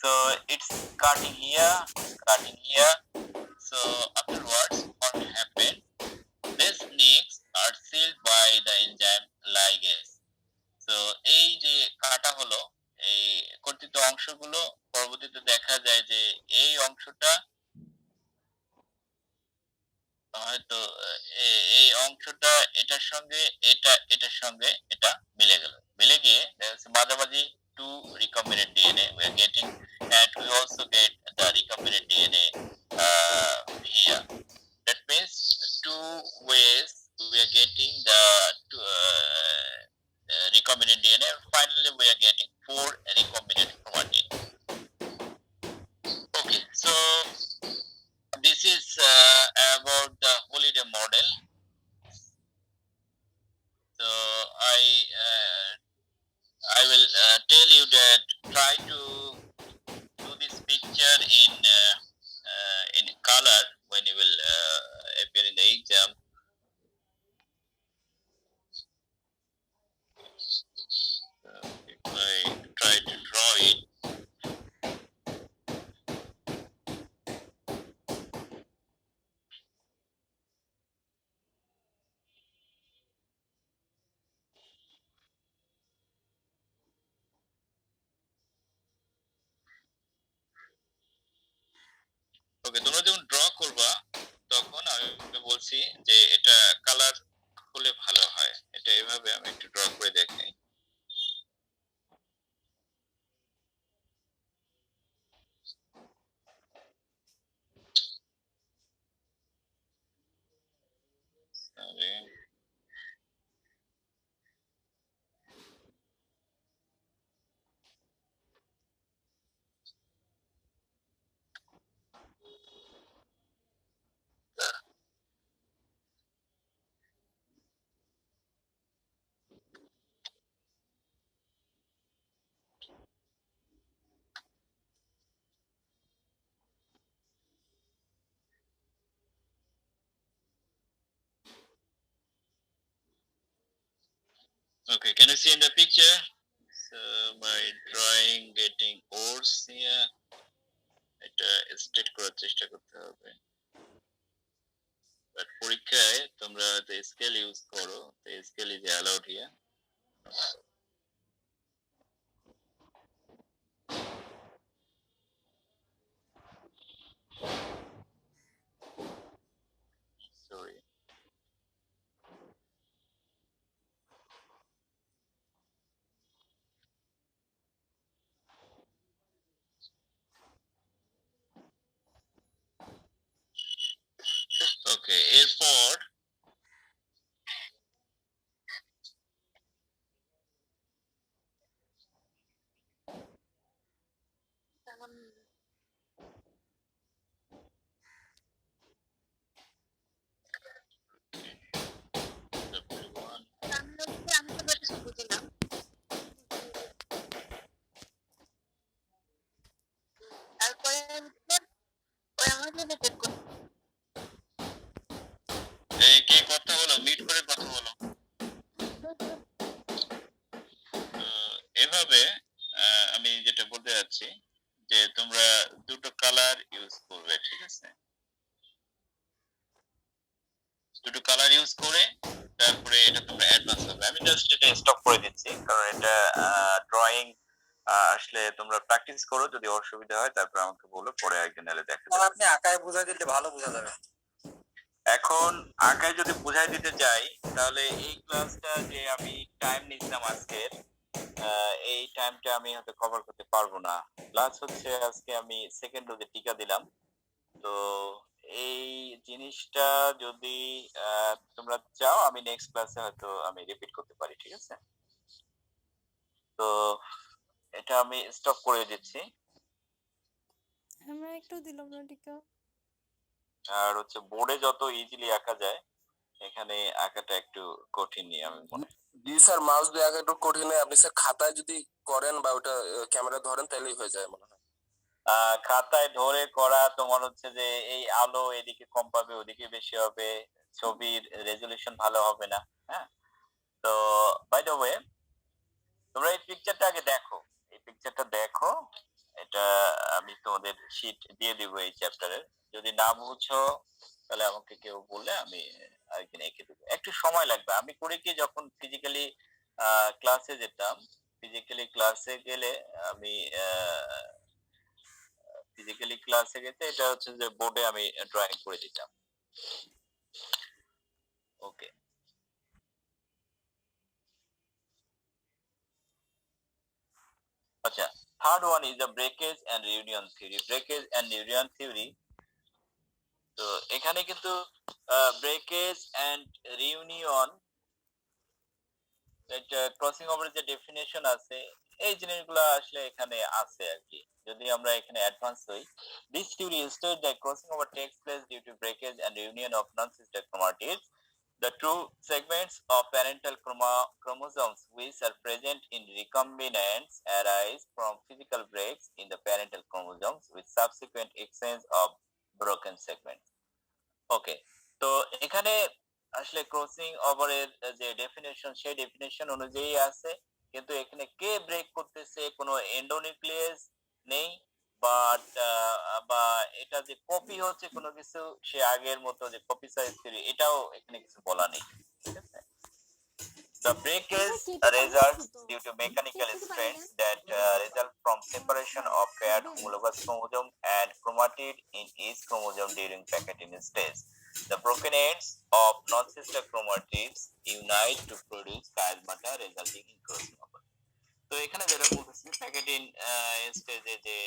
So it's cutting here, cutting here. So afterwards, what happened? These nicks are sealed by the enzyme ligase. So এই যে কাটা হলো এই কর্তিত অংশগুলো পরবর্তীতে দেখা যায় যে এই অংশটা হয়তো এই অংশটা এটার সঙ্গে এটার সঙ্গে এটা মিলে গেল, মিলে গিয়ে মাঝামাঝি two recombinant DNA we are getting, and we also get the recombinant DNA here. That means two ways we are getting the recombinant DNA. Finally, we are getting four recombinant chromatin. Okay, so this is about the holiday model. So I will tell you that try to do this picture in color when you will appear in the exam. If I try to draw it, ওকে তোমরা যখন ড্র করবা তখন আমি বলছি যে এটা কালার হলে ভালো হয়, এটা এভাবে আমি একটু ড্র করে দেখাই। Okay, can you see in the picture? So my drawing getting worse here. এটা স্ট্রেট করার চেষ্টা করতে হবে, বাট পরীক্ষায় তোমরা যে স্কেল ইউজ করো the scale is allowed here. Sorry. কে কথা বলো, মিট করে কথা বলো। এভাবে আমি যেটা বলতে যাচ্ছি যে তোমরা দুটো কালার ইউজ করবে, ঠিক আছে? দুটো কালার ইউজ করে তারপরে এটা তোমরা অ্যাডভান্স হবে। আমি জাস্ট এটা স্টপ করে দিচ্ছি কারণ এটা ড্রয়িং আসলে তোমরা প্র্যাকটিস করো, যদি অসুবিধা হয় তারপর আমাকে বলো, পরে একদিন এলে দেখা যাবে। আপনি আঁকায় বুঝাই দিলে ভালো বোঝা যাবে। এখন আঁকায় যদি বুঝাই দিতে যাই তাহলে এই ক্লাসটা যে আমি টাইম নিছিলাম আজকের, এই টাইমটা আমি হয়তো কভার করতে পারবো না। প্লাস হচ্ছে আজকে আমি সেকেন্ড ডোজে টিকা দিলাম, তো এই জিনিসটা যদি তোমরা চাও আমি নেক্সট ক্লাসে হয়তো আমি রিপিট করতে পারি, ঠিক আছে? তো এটা আমি স্টপ করে দিচ্ছি। আমরা একটু দিলাম না টিকা। আর হচ্ছে বোর্ডে যত ইজিলি আঁকা যায় এখানে আঁকাটা একটু কঠিনই আমি মনে। জি স্যার, মাউস দিয়ে আঁকা একটু কঠিন হয়। আপনি স্যার খাতায় যদি করেন বা ওটা ক্যামেরা ধরেন তাহলেই হয়ে যায় মনে হয়। খাতায় ধরে করা তোমার হচ্ছে যে এই আলো এদিকে কম পাবে, ওদিকে বেশি হবে, ছবির রেজলিউশন ভালো হবে না। হ্যাঁ, তো বাই দ্য ওয়ে তোমরা এই পিকচারটা আগে দেখো, এই পিকচারটা দেখো, এটা আমি তোমাদের শীট দিয়ে দিব এই চ্যাপ্টারের। যদি না বুঝো তাহলে আমাকে কেউ বললে আমি আরেকদিন এঁকে দেবো, একটু সময় লাগবে। আমি করে কি যখন ফিজিক্যালি ক্লাসে যেতাম, ফিজিক্যালি ক্লাসে গেলে আমি ফিজিক্যালি ক্লাসে গেছে এটা হচ্ছে যে বোর্ডে আমি ড্রয়িং করে দিতাম। ওকে, আচ্ছা, third one is the breakage and reunion theory. Breakage and reunion theory, তো এখানে কিন্তু ব্রেকেজ এন্ড রিউনিয়ন একটা ক্রসিং ওভারের যে ডেফিনেশন আছে এই জিনিসগুলো আসলে এখানে আছে আর কি। যদি আমরা এখানে অ্যাডভান্স হই, this theory states that crossing over takes place due to breakage and reunion of non-sister chromatids. The two segments of parental chromosomes which are present in recombinants arise from physical breaks in the parental chromosomes with subsequent exchange of broken segments. ওকে, তো এখানে আসলে ক্রসিং ওভারের যে ডেফিনেশন সেই ডেফিনেশন অনুযায়ী আছে, কিন্তু এখানে কে ব্রেক করতেছে কোনো এন্ডোনিউক্লিয়াস নেই, বাট বা এটা যে কপি হচ্ছে কোনো কিছু সে আগের মতো যে কপি সাইজ থিওরি এটাও এখানে কিছু বলা নেই, ঠিক আছে? The breakage results due to mechanical strains that result from separation of paired homologous chromosome and chromatid in each chromosome during packaging stage. The broken ends of non-sister chromatids unite to produce chiasmata resulting in crossing over. তো এখানে যেটা বলতেছি প্যাকেটিং স্টেজে যে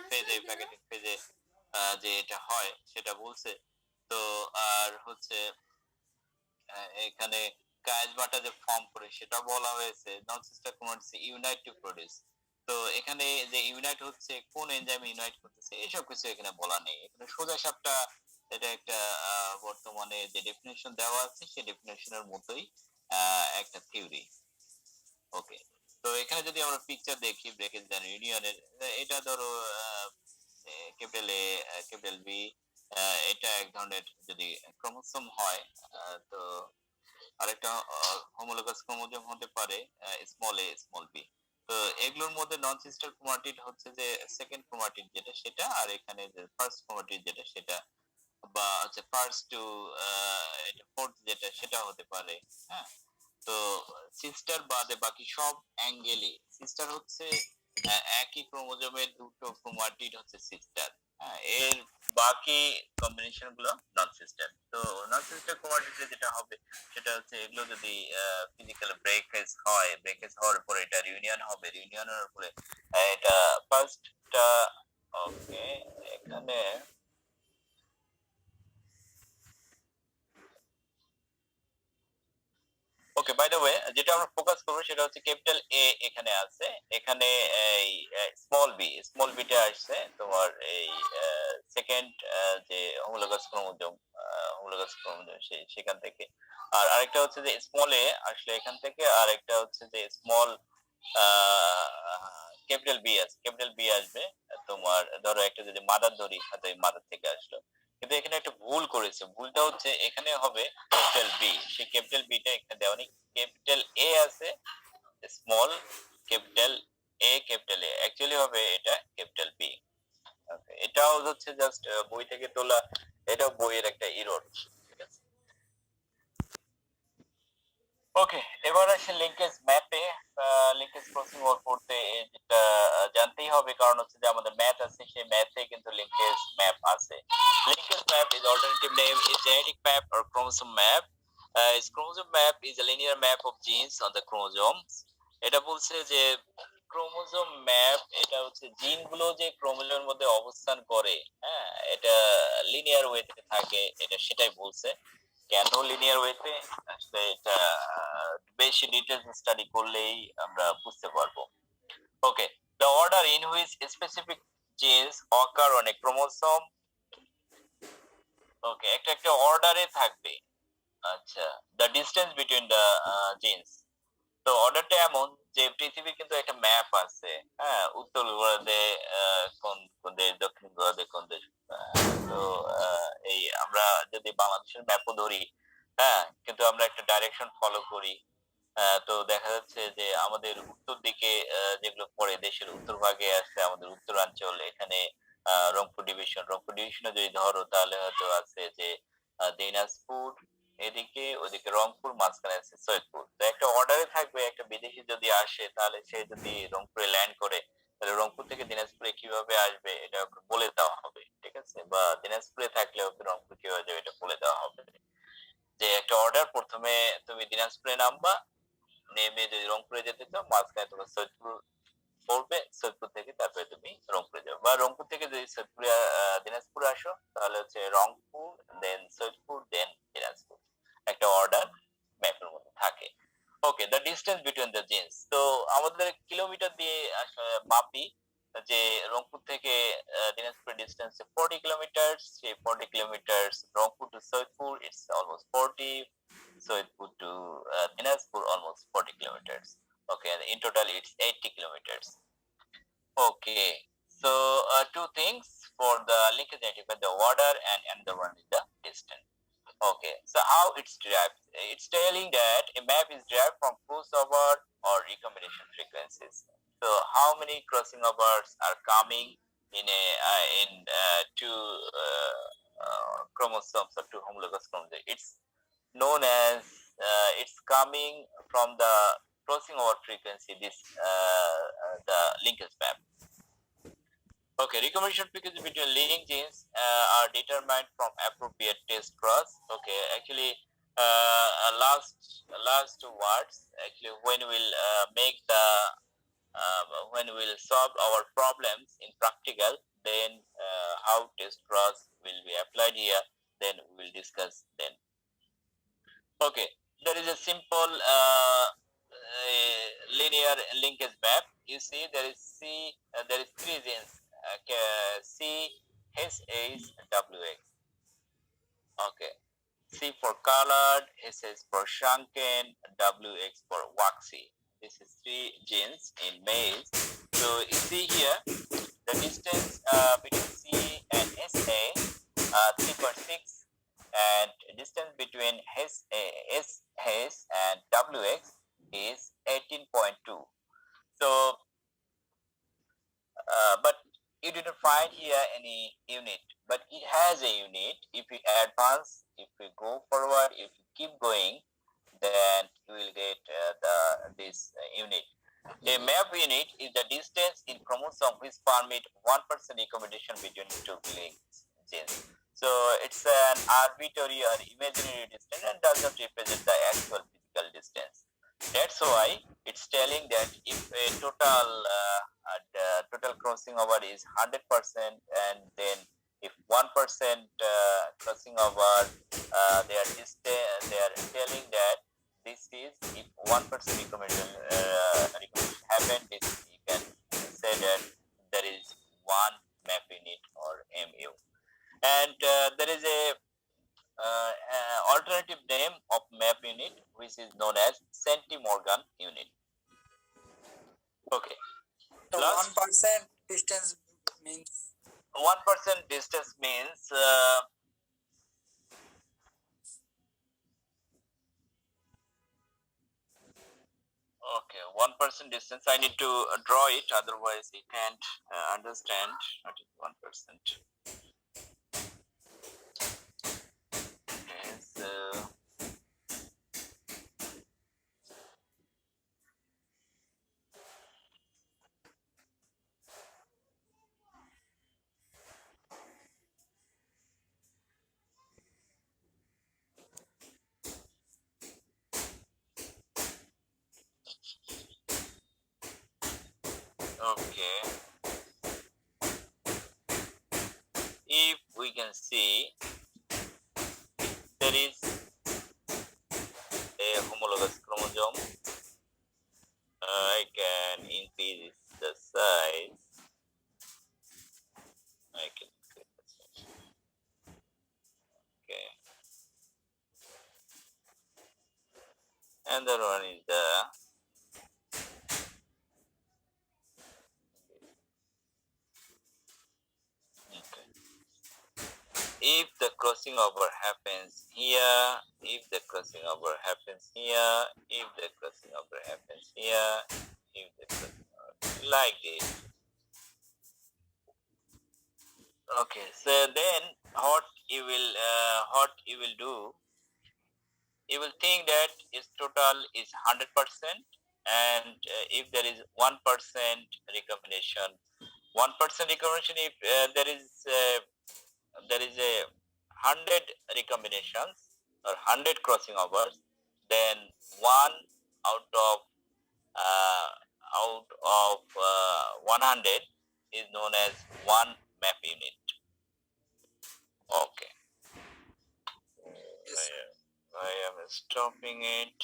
ফেজে প্যাকেটিং ফেজে যে এটা হয় সেটা বলছে। তো আর হচ্ছে এখানে কায়াজমাটা যে ফর্ম করে সেটা বলা হয়েছে, non sister chromatids unite to produce. তো এখানে যে ইউনাইট হচ্ছে কোন এনজাইম ইউনাইট করতেছে এসব কিছু এখানে বলা নেই। এখানে সোজা সাপটা এটা একটা বর্তমানে যে ডেফিনেশন দেওয়া আছে সেই ডেফিনেশনের মতোই একটা থিওরি। ওকে, তো এখানে যদি আমরা পিকচার দেখি ব্রেকেজ এন্ড ইউনিয়নের, এটা ধরো ক্যাপিটাল এ ক্যাপিটাল বি, এটা এক ধরনের যদি ক্রোমোসোম হয়, তো আরেকটা হোমোলোগাস ক্রোমোজোম হতে পারে স্মল এ স্মল বি। তো এগুলোর মধ্যে নন সিস্টার ক্রোমাটিড হচ্ছে যে সেকেন্ড ক্রোমাটিড যেটা সেটা, আর এখানে যে ফার্স্ট ক্রোমাটিড যেটা সেটা, বা হচ্ছে ফার্স্ট টু এটা ফোর্থ যেটা সেটা হতে পারে। হ্যাঁ, তো সিস্টার বাদে বাকি সব অ্যাঙ্গেলে সিস্টার হচ্ছে একই ক্রোমোজোমের দুটো ক্রোমাটিড হচ্ছে সিস্টার। হ্যাঁ, এর বাকি কম্বিনেশন গুলো নন সিস্টার। তো নন সিস্টার ক্রোমাটিডে যেটা হবে সেটা হচ্ছে এগুলো যদি ফিজিক্যাল ব্রেকেজ হয়, ব্রেকেজ হওয়ার পরে এটা রিউনিয়ন হবে, রিউনিয়নের পরে এটা ফার্স্টটা। ওকে, এখানে ওকে, বাই দ্য ওয়ে, যেটা আমরা ফোকাস করবো সেটা হচ্ছে ক্যাপিটাল এ এখানে আছে, এখানে এই স্মল বিটা আসছে তোমার এই সেকেন্ড যে হোমোলোগাস ক্রোমোজোম সেখান থেকে। আর আরেকটা হচ্ছে যে স্মল এ আসলে এখান থেকে, আর একটা হচ্ছে যে স্মল ক্যাপিটাল বি আছে, ক্যাপিটাল বি আসবে তোমার, ধরো একটা যদি মাদার ধরি, হয়তো এই মাদার থেকে আসলো। কিন্তু এখানে একটা ভুল করেছে, ভুলটা হচ্ছে এখানে হবে ক্যাপিটাল বি, সেই ক্যাপিটাল বিটা এখানে দেওয়া নেই, ক্যাপিটাল এ আছে, small capital capital A, actually হবে এটা ক্যাপিটাল বি। এটাও হচ্ছে জাস্ট বই থেকে তোলা, এটাও বইয়ের একটা এরর। ঠিক আছে, ওকে, এবার আসে লিঙ্কেজ ম্যাপে। লিঙ্কেজ ক্রসিং ওভার করতে যেটা জানতেই হবে, কারণ হচ্ছে যে আমাদের ম্যাথ আছে, সেই ম্যাথে কিন্তু লিঙ্কেজ ম্যাপ আছে। Linkage map is alternative name is genetic map or chromosome map. Is chromosome map is a linear map of genes on the chromosomes. এটা বলছে যে ক্রোমোজোম ম্যাপ, এটা হচ্ছে জিন গুলো যে ক্রোমোজোমের মধ্যে অবস্থান করে, হ্যাঁ, এটা লিনিয়ার ওয়েতে থাকে, এটা সেটাই বলছে। কেন লিনিয়ার ওয়েতে, আসলে এটা বেশি ডিটেইলস স্টাডি করলেই আমরা বুঝতে পারবো। ওকে, the order in which specific genes occur on a chromosome, ওকে, একটা একটা অর্ডারে থাকবে। আচ্ছা, the distance between the genes, তো অর্ডারটা এমন যে পৃথিবীর কিন্তু একটা ম্যাপ আছে, হ্যাঁ, উত্তর গোলার্ধে কোন কোন দেশ, দক্ষিণ গোলার্ধে কোন দেশ। তো এই আমরা যদি বাংলাদেশের ম্যাপও ধরি, হ্যাঁ, কিন্তু আমরা একটা ডাইরেকশন ফলো করি। তো দেখা যাচ্ছে যে আমাদের উত্তর দিকে যেগুলো পড়ে, দেশের উত্তর ভাগে আছে আমাদের উত্তরাঞ্চল, এখানে রংপুর ডিভিশনে যদি ধরো, তাহলে হয়তো আছে যে দিনাজপুর এদিকে, ওদিকে রংপুর, মাঝখানে আছে সৈয়দপুর। তো একটা অর্ডারে থাকবে, একটা বিদেশি যদি আসে, তাহলে সে যদি রংপুরে ল্যান্ড করে, তাহলে রংপুর থেকে দিনাজপুরে কিভাবে আসবে এটা ওকে বলে দেওয়া হবে, ঠিক আছে, বা দিনাজপুরে থাকলে ওকে রংপুর কিভাবে যাবে এটা বলে দেওয়া হবে। যে একটা অর্ডার, প্রথমে তুমি দিনাজপুরে নামবা, নেমে যদি রংপুরে যেতে চাও, মাঝখানে তোমার সৈয়দপুর পড়বে, সৈয়দপুর থেকে তারপরে তুমি রংপুরে যাবে, বা রংপুর থেকে যদি সৈয়দপুরে দিনাজপুর আসো, তাহলে হচ্ছে রংপুর, দেন সৈয়দপুর, দেন দিনাজপুর, একটা অর্ডার ম্যাপের মধ্যে থাকে। Okay, the distance between the genes, তো আমাদের কিলোমিটার দিয়ে আসলে মাপি, যে রংপুর থেকে দিনাজপুর ডিস্টেন্স 40 কিলোমিটার, সেই 40 kilometre Rangpur to Saidpur it's almost 40, Soitpur to Dinajpur almost 40 kilometers. Okay, and in total it's 80 kilometers. Okay, so two things for the linkage identifier, the order and another one is the distance. Okay, so how it's derived? It's telling that a map is derived from crossover or recombination frequencies. So how many crossing overs are coming in a two chromosomes or two homologous chromosomes? It's known as it's coming from the crossing over frequency, this the linkage map. Okay, recombination frequency between leading genes are determined from appropriate test cross. Okay, actually last two words, actually when we'll make the when we'll solve our problems in practical, then how test cross will be applied here, then we will discuss then. Okay, there is a simple linear linkage map. You see, there is three genes. C, H, H, W, X. Okay, C for colored, H is for shrunken, W, X for waxy. This is three genes in males. So you see here, the distance between C and SA 3.6, and distance between S and WX is 18.2. So, but you didn't find here any unit, but it has a unit. If we advance, if we go forward, if you keep going, then you will get this unit. A map unit is the distance in chromosome which permit 1% recombination between two linked genes. So it's an arbitrary or imaginary distance and does not represent the actual physical distance. That's why it's telling that if a total crossing over is 100%, and then if 1% crossing over, they are telling that this is if 1% recommendation happen, this you can say that there is one map unit or MU, and there is a alternative name of map unit which is known as centimorgan unit. Okay. The Last- 1% distance means 1% distance means okay, 1% distance. I need to draw it, otherwise you can't understand what is 1%. Okay, so okay, if we can see there is a homologous chromosome, I can increase the size. I can increase the size. Okay, and the one is the okay. If the crossing over happens here, if the crossing over happens here, if the crossing over happens here, if the crossing over, like this. Okay, so then what you will do, you will think that its total is 100%, and if there is 1% recombination, 1% recombination, if there is a 100 recombinations or 100 crossing overs, then one out of 100 is known as one map unit. Okay. yes. I am stopping it.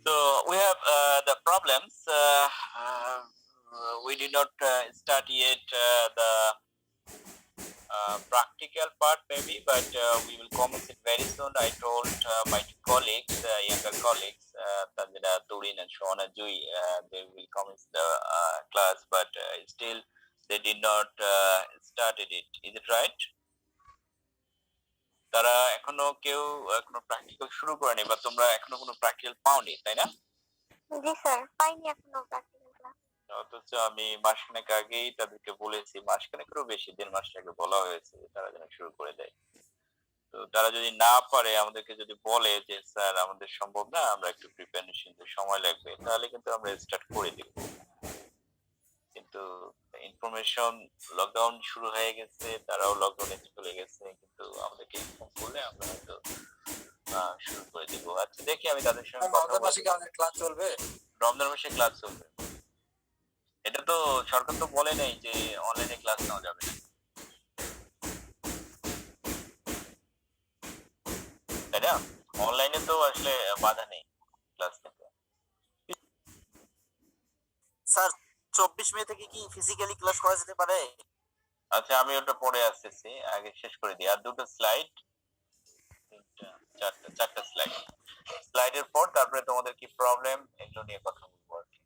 So we have the problems. We did not start yet the practical part maybe, but we will commence it very soon. I told my colleagues, younger colleagues, Tanjira, Turin, and Shona Jui, they will commence the class, but still they did not started it. Is it right? তারা এখনো কেউ কোনো প্র্যাকটিক্যাল শুরু করেনি, বা তোমরা এখনো কোনো প্র্যাকটিক্যাল পাওনি, তাই না? জি স্যার, পাইনি এখনো প্র্যাকটিক্যাল ক্লাস। অথচ আমি মাসখানেক আগেই তাদেরকে বলেছি, মাসখানেকেরও বেশি, 1.5 মাস আগে বলা হয়েছে যে তারা যেন শুরু করে দেয়। তো তারা যদি না পারে, আমাদেরকে যদি বলে যে স্যার আমাদের সম্ভব না, আমরা একটু প্রিপারেশন সময় লাগবে, তাহলে কিন্তু আমরা স্টার্ট করে দিব। কিন্তু ইনফরমেশন লকডাউন শুরু হয়ে গেছে, তারাও লকডাউনে চলে গেছে, কিন্তু আমাদেরকে ইনফর্ম করলে আমরা হয়তো শুরু করে দিব। আচ্ছা দেখি, আমি তাদের সঙ্গে কথা রমজান মাসে কি আমাদের ক্লাস চলবে? রমজান মাসে ক্লাস চলবে। এটা তো সরকার তো বলে নাই যে অনলাইনে ক্লাস নেওয়া যাবে না, তাই না? অনলাইনে তো আসলে বাধা নেই ক্লাস নিতে। স্যার 24 মে থেকে কি ফিজিক্যালি ক্লাস করা যেতে পারে? আচ্ছা, আমি ওটা পরে আসতেছি, আগে শেষ করে দিই। আর দুটো স্লাইড, চারটা স্লাইড, স্লাইডের পর তারপরে তোমাদের কি প্রবলেম এগুলো নিয়ে কথা বলবো আর কি।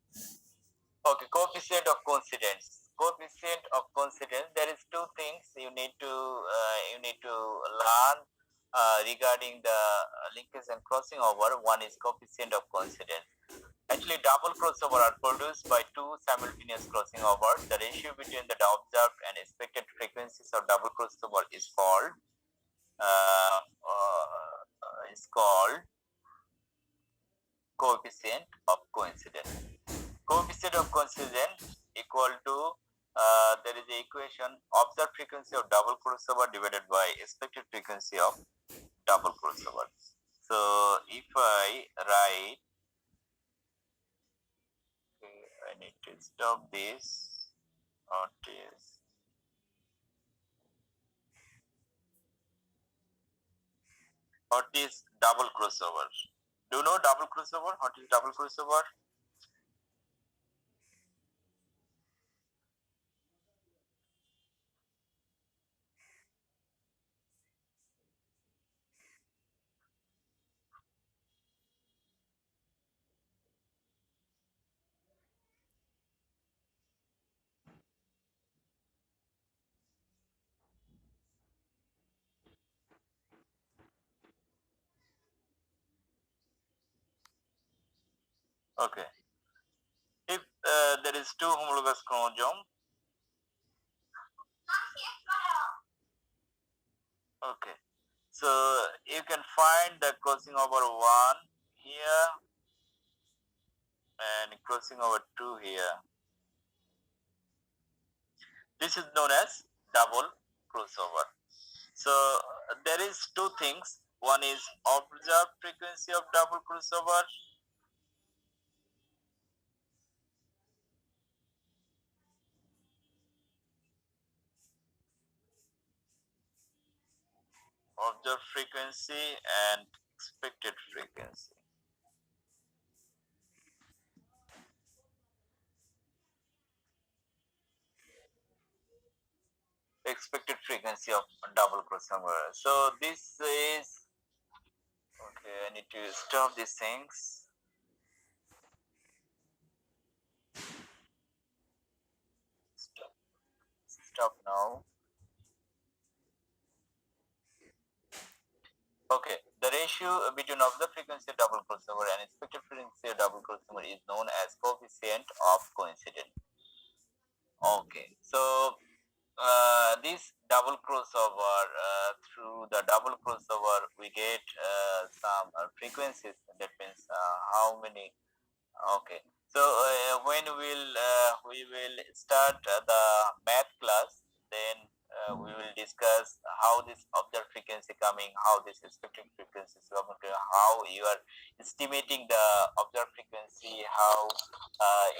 Okay, coefficient of coincidence. Coefficient of coincidence. There is two things you need to learn regarding the linkage and crossing over. One is coefficient of coincidence. Actually, double crossover are produced by two simultaneous crossing overs. The ratio between the observed and expected frequencies of double crossover is called coefficient of coincidence. Coefficient of coincidence equal to there is a equation, observed frequency of double crossover divided by expected frequency of double crossover. So if I write, okay, I need to stop this. Not this. what is double crossover? Do you know double crossover? What is double crossover? Okay. If there is two homologous chromosome, okay. So you can find the crossing over 1 here and crossing over 2 here. This is known as double crossover. So there is two things. One is observed frequency of double crossover. Observed frequency and expected frequency. Expected frequency of double crossover. So this is okay. I need to stop these things. Stop now. Okay, the ratio between observed frequency of double crossover and expected frequency of double crossover is known as coefficient of coincidence. Okay, so this double crossover, through the double crossover, we get some frequencies. That means how many. Okay, so when we will start the math class, then we will discuss how this observed frequency coming, how this expected frequency is coming, how you are estimating the observed frequency, how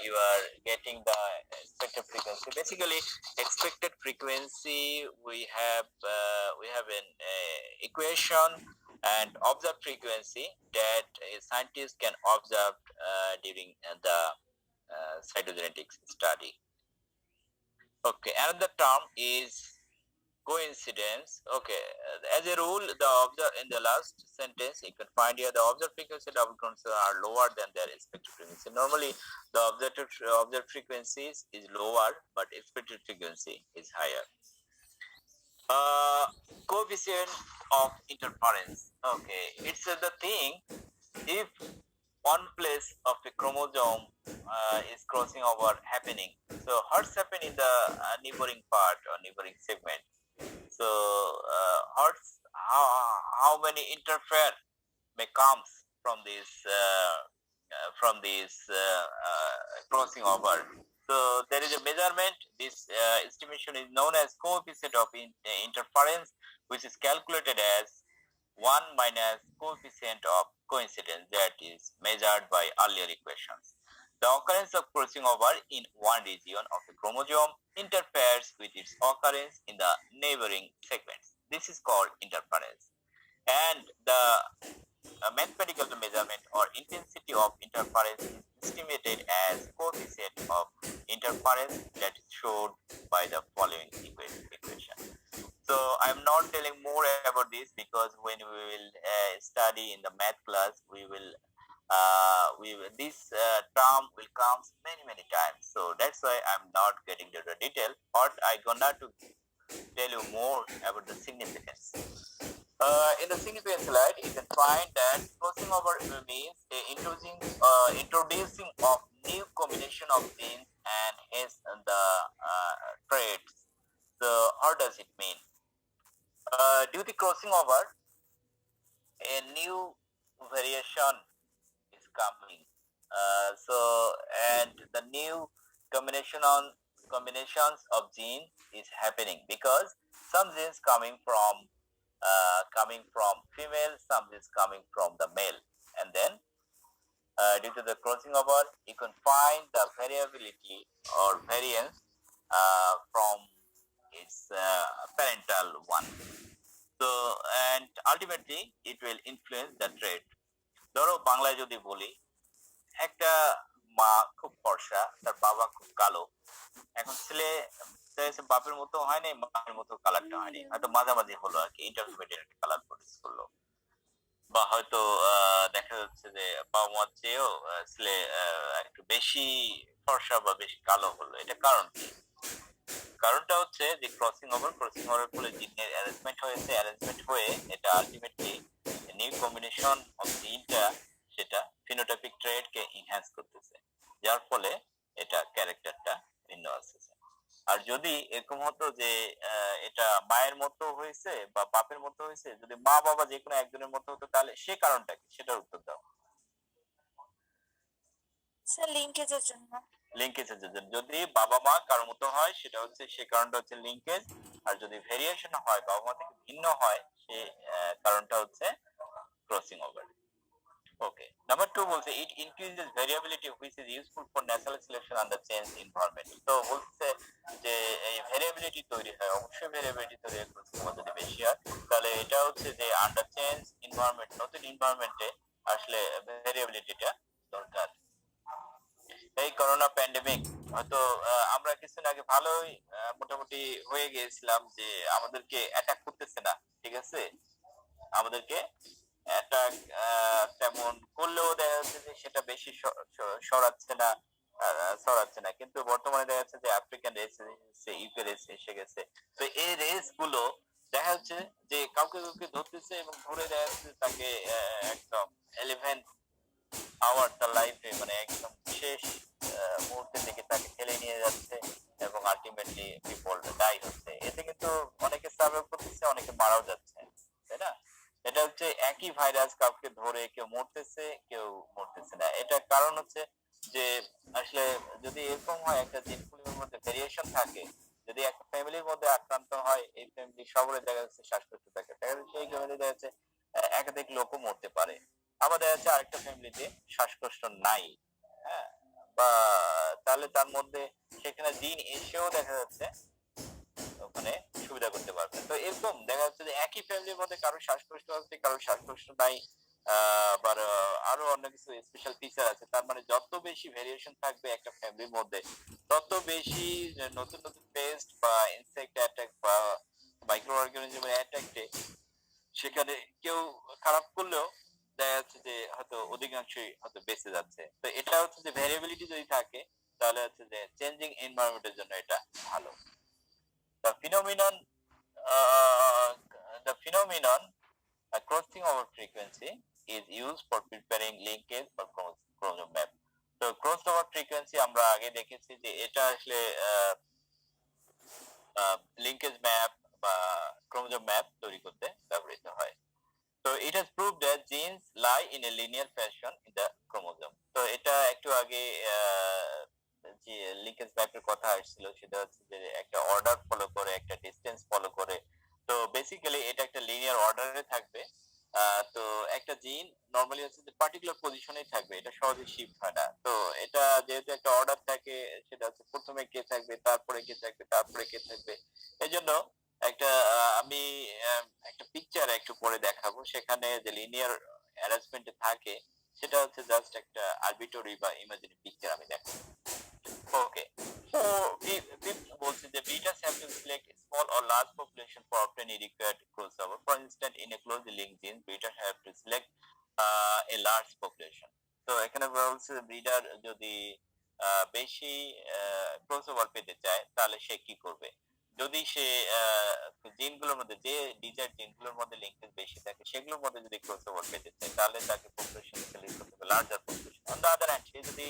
you are getting the expected frequency. Basically, expected frequency we have an equation, and observed frequency that scientists can observe during the cytogenetics study. Okay, another term is coincidence. Okay, as a rule, in the last sentence, you can find here the observed frequency double crossover are lower than their expected frequency. Normally, the observed frequencies is lower, but expected frequency is higher. Coefficient of interference. Okay, it's the thing if one place of a chromosome is crossing over happening. So hurts happen in the neighboring part or neighboring segment. So hurts how many interfere may comes from this crossing over. So there is a measurement. This estimation is known as coefficient of interference, which is calculated as 1 minus coefficient of coincidence, that is measured by earlier equations. The occurrence of crossing over in one region of a chromosome interferes with its occurrence in the neighboring segments. This is called interference. And the mathematical measurement or intensity of interference is estimated as coefficient of interference, that is shown by the following equation. So I'm not telling more about this because when we will study in the math class, this term will come many times. So that's why I'm not getting into the detail. But I gonna to tell you more about the significance. In the significance slide, you can find that crossing over means introducing of new combination of genes and hence the traits. So how does it mean? Due to crossing over, a new variation is coming. And the new combinations of genes is happening because some genes coming from female, some genes coming from the male, and then due to the crossing over, you can find the variability or variance from its parental one. So and ultimately it will influence the trait. ধরো বাংলায় যদি বলি, একটা মা খুব ফর্সা, তার বাবা খুব কালো। এখন ছেলে বাপের মতো হয়নি, মায়ের মতো কালারটা হয়নি, হয়তো মাঝামাঝি হলো আর কি, ইন্টারমিডিয়েট একটা কালার প্রডিউস করলো। বা হয়তো দেখা যাচ্ছে যে বাবা মার চেয়েও ছেলে একটু বেশি ফর্সা বা বেশি কালো হলো। এটা কারণ কি? কারণটা হচ্ছে যে ক্রসিং ওভার ফলে জিনের অ্যারেঞ্জমেন্ট হয়েছে, অ্যারেঞ্জমেন্ট হয়ে এটা আলটিমেটলি নিউ কম্বিনেশন অফ জিনটা সেটা ফিনোটাইপিক ট্রেটকে এনহ্যান্স করতেছে, যার ফলে এটা ক্যারেক্টারটা ভিন্ন আসতেছে। আর যদি এরকম হতো যে এটা মায়ের মতো হয়েছে বা বাপের মতো হয়েছে, যদি মা বাবা যে কোনো একজনের মতো হতো, তাহলে সে কারণটা কি, সেটার উত্তর দাও। স্যার লিঙ্কেজের জন্য। লিঙ্কেজের জন্য। যদি বাবা মা কারোর মতো হয়, সেটা হচ্ছে সে কারণটা হচ্ছে লিঙ্কেজ। আর যদি ভেরিয়েশন হয়, বাবা মা থেকে ভিন্ন হয়, সে কারণটা হচ্ছে ক্রসিং ওভার। ওকে, নাম্বার 2 বলছে it increases variability which is useful for natural selection under changed environment. তো বলছে যে এই ভেরিয়েবিলিটি তৈরি হয়, অবশ্যই ভেরিয়েবিলিটি তৈরি হয় ক্রসিং ওভার যদি বেশি হয়, তাহলে এটা হচ্ছে যে আন্ডার চেঞ্জ এনভায়রনমেন্ট, নতুন এনভায়রনমেন্টে আসলে ভেরিয়েবিলিটিটা দরকার। এই করোনা প্যান্ডেমিক হয়তো আমরা কিছুদিন আগে ভালোই মোটামুটি হয়ে গিয়েছিলাম যে আমাদেরকে অ্যাটাক করতেছে না, ঠিক আছে, আমাদেরকে অ্যাটাক তেমন করলেও দেখা যাচ্ছে যে সেটা বেশি ছড়াচ্ছে না, কিন্তু বর্তমানে দেখা যাচ্ছে যে আফ্রিকান রেস এসেছে, ইউকে রেস এসে গেছে। তো এই রেস গুলো দেখা যাচ্ছে যে কাউকে কাউকে ধরতেছে এবং ধরে দেখা যাচ্ছে তাকে একদম 11 আওয়ার তার লাইফে, মানে একদম শেষ মুহূর্তের দিকে তাকে ঠেলে নিয়ে যাচ্ছে এবং আলটিমেটলি পিপল ডাই হচ্ছে। এতে কিন্তু অনেকে সার্ভাইভ করতেছে, অনেকে মারাও যাচ্ছে, তাই না? এটা হচ্ছে একই ভাইরাস, কাউকে ধরে কেউ মরতেছে, কেউ মরতেছে না। এটার কারণ হচ্ছে যে আসলে যদি এরকম হয়, একটা জিন পুলের মধ্যে ভেরিয়েশন থাকে, যদি একটা ফ্যামিলির মধ্যে আক্রান্ত হয়, এই ফ্যামিলি সবরে দেখা যাচ্ছে শ্বাসকষ্ট থাকে, দেখা যাচ্ছে এই ফ্যামিলি দেখা যাচ্ছে একাধিক লোকও মরতে পারে। আবার দেখা যাচ্ছে আরেকটা ফ্যামিলিতে শ্বাসকষ্ট নাই, হ্যাঁ, বা তাহলে তার মধ্যে সেখানে জিন এসেও দেখা যাচ্ছে ওখানে সুবিধা করতে পারবে। তো এরকম দেখা যাচ্ছে যে একই ফ্যামিলির মধ্যে কারো শ্বাসকষ্ট আছে, কারো শ্বাসকষ্ট নাই, আবার আরো অন্য কিছু স্পেশাল ফিচার আছে। তার মানে যত বেশি ভেরিয়েশন থাকবে একটা ফ্যামিলির মধ্যে, তত বেশি নতুন নতুন পেস্ট বা ইনসেক্ট অ্যাটাক বা মাইক্রো অর্গানিজমের অ্যাটাকে সেখানে কেউ খারাপ করলেও দেখা যাচ্ছে যে হয়তো অধিকাংশই হয়তো বেঁচে যাচ্ছে। তো এটা হচ্ছে যে ভ্যারিয়েবিলিটি যদি থাকে, তাহলে হচ্ছে যে চেঞ্জিং এনভায়রনমেন্টের জন্য এটা ভালো। The phenomenon, uh, the phenomenon crossing over frequency is used for preparing linkage or chromosome map. তো ক্রস ওভার ফ্রিকোয়েন্সি আমরা আগে দেখেছি যে এটা আসলে লিঙ্কেজ ম্যাপ বা ক্রোমোজোম ম্যাপ তৈরি করতে ব্যবহৃত হয়। তো it has proved that genes lie in a linear fashion in the chromosome. তো এটা একটু আগে যে লিঙ্কেজ ম্যাপের কথা আসছিল, সেটা হচ্ছে যে একটা অর্ডার ফলো করে, একটা ডিসটেন্স ফলো করে। তো বেসিক্যালি এটা একটা লিনিয়ার অর্ডারে থাকবে। তো একটা জিন নরমালি হচ্ছে যে পার্টিকুলার পজিশনেই থাকবে, এটা সহজে শিফট হয় না। তো এটা যেহেতু একটা অর্ডার থাকে, সেটা হচ্ছে প্রথমে কে থাকবে, তারপরে কে থাকবে, তারপরে কে থাকবে। এজন্য একটা আমি একটা পিকচার একটু পরে দেখাবো, সেখানে যে লিনিয়ার অ্যারেঞ্জমেন্টে থাকে, সেটা হচ্ছে জাস্ট একটা আরবিটরি বা ইমাজিনারি পিকচার আমি দেখাবো। ওকে, so fifth বলছে যে breeders have to select a small or large population for obtaining required crossover. For instance, in a closely linked gene, breeders have to select a large population. তো এখানে বলছে ব্রিডার যদি বেশি ক্রসওভার পেতে চায়, তাহলে সে কি করবে? যদি সে জিনগুলোর মধ্যে, যে ডিজায়ার জিনগুলোর মধ্যে লিঙ্কেজ বেশি থাকে, সেগুলোর মধ্যে যদি ক্রসওভার পেতে চায়, তাহলে তাকে পপুলেশন সিলেক্ট করতে হবে larger population. On the other hand, সে যদি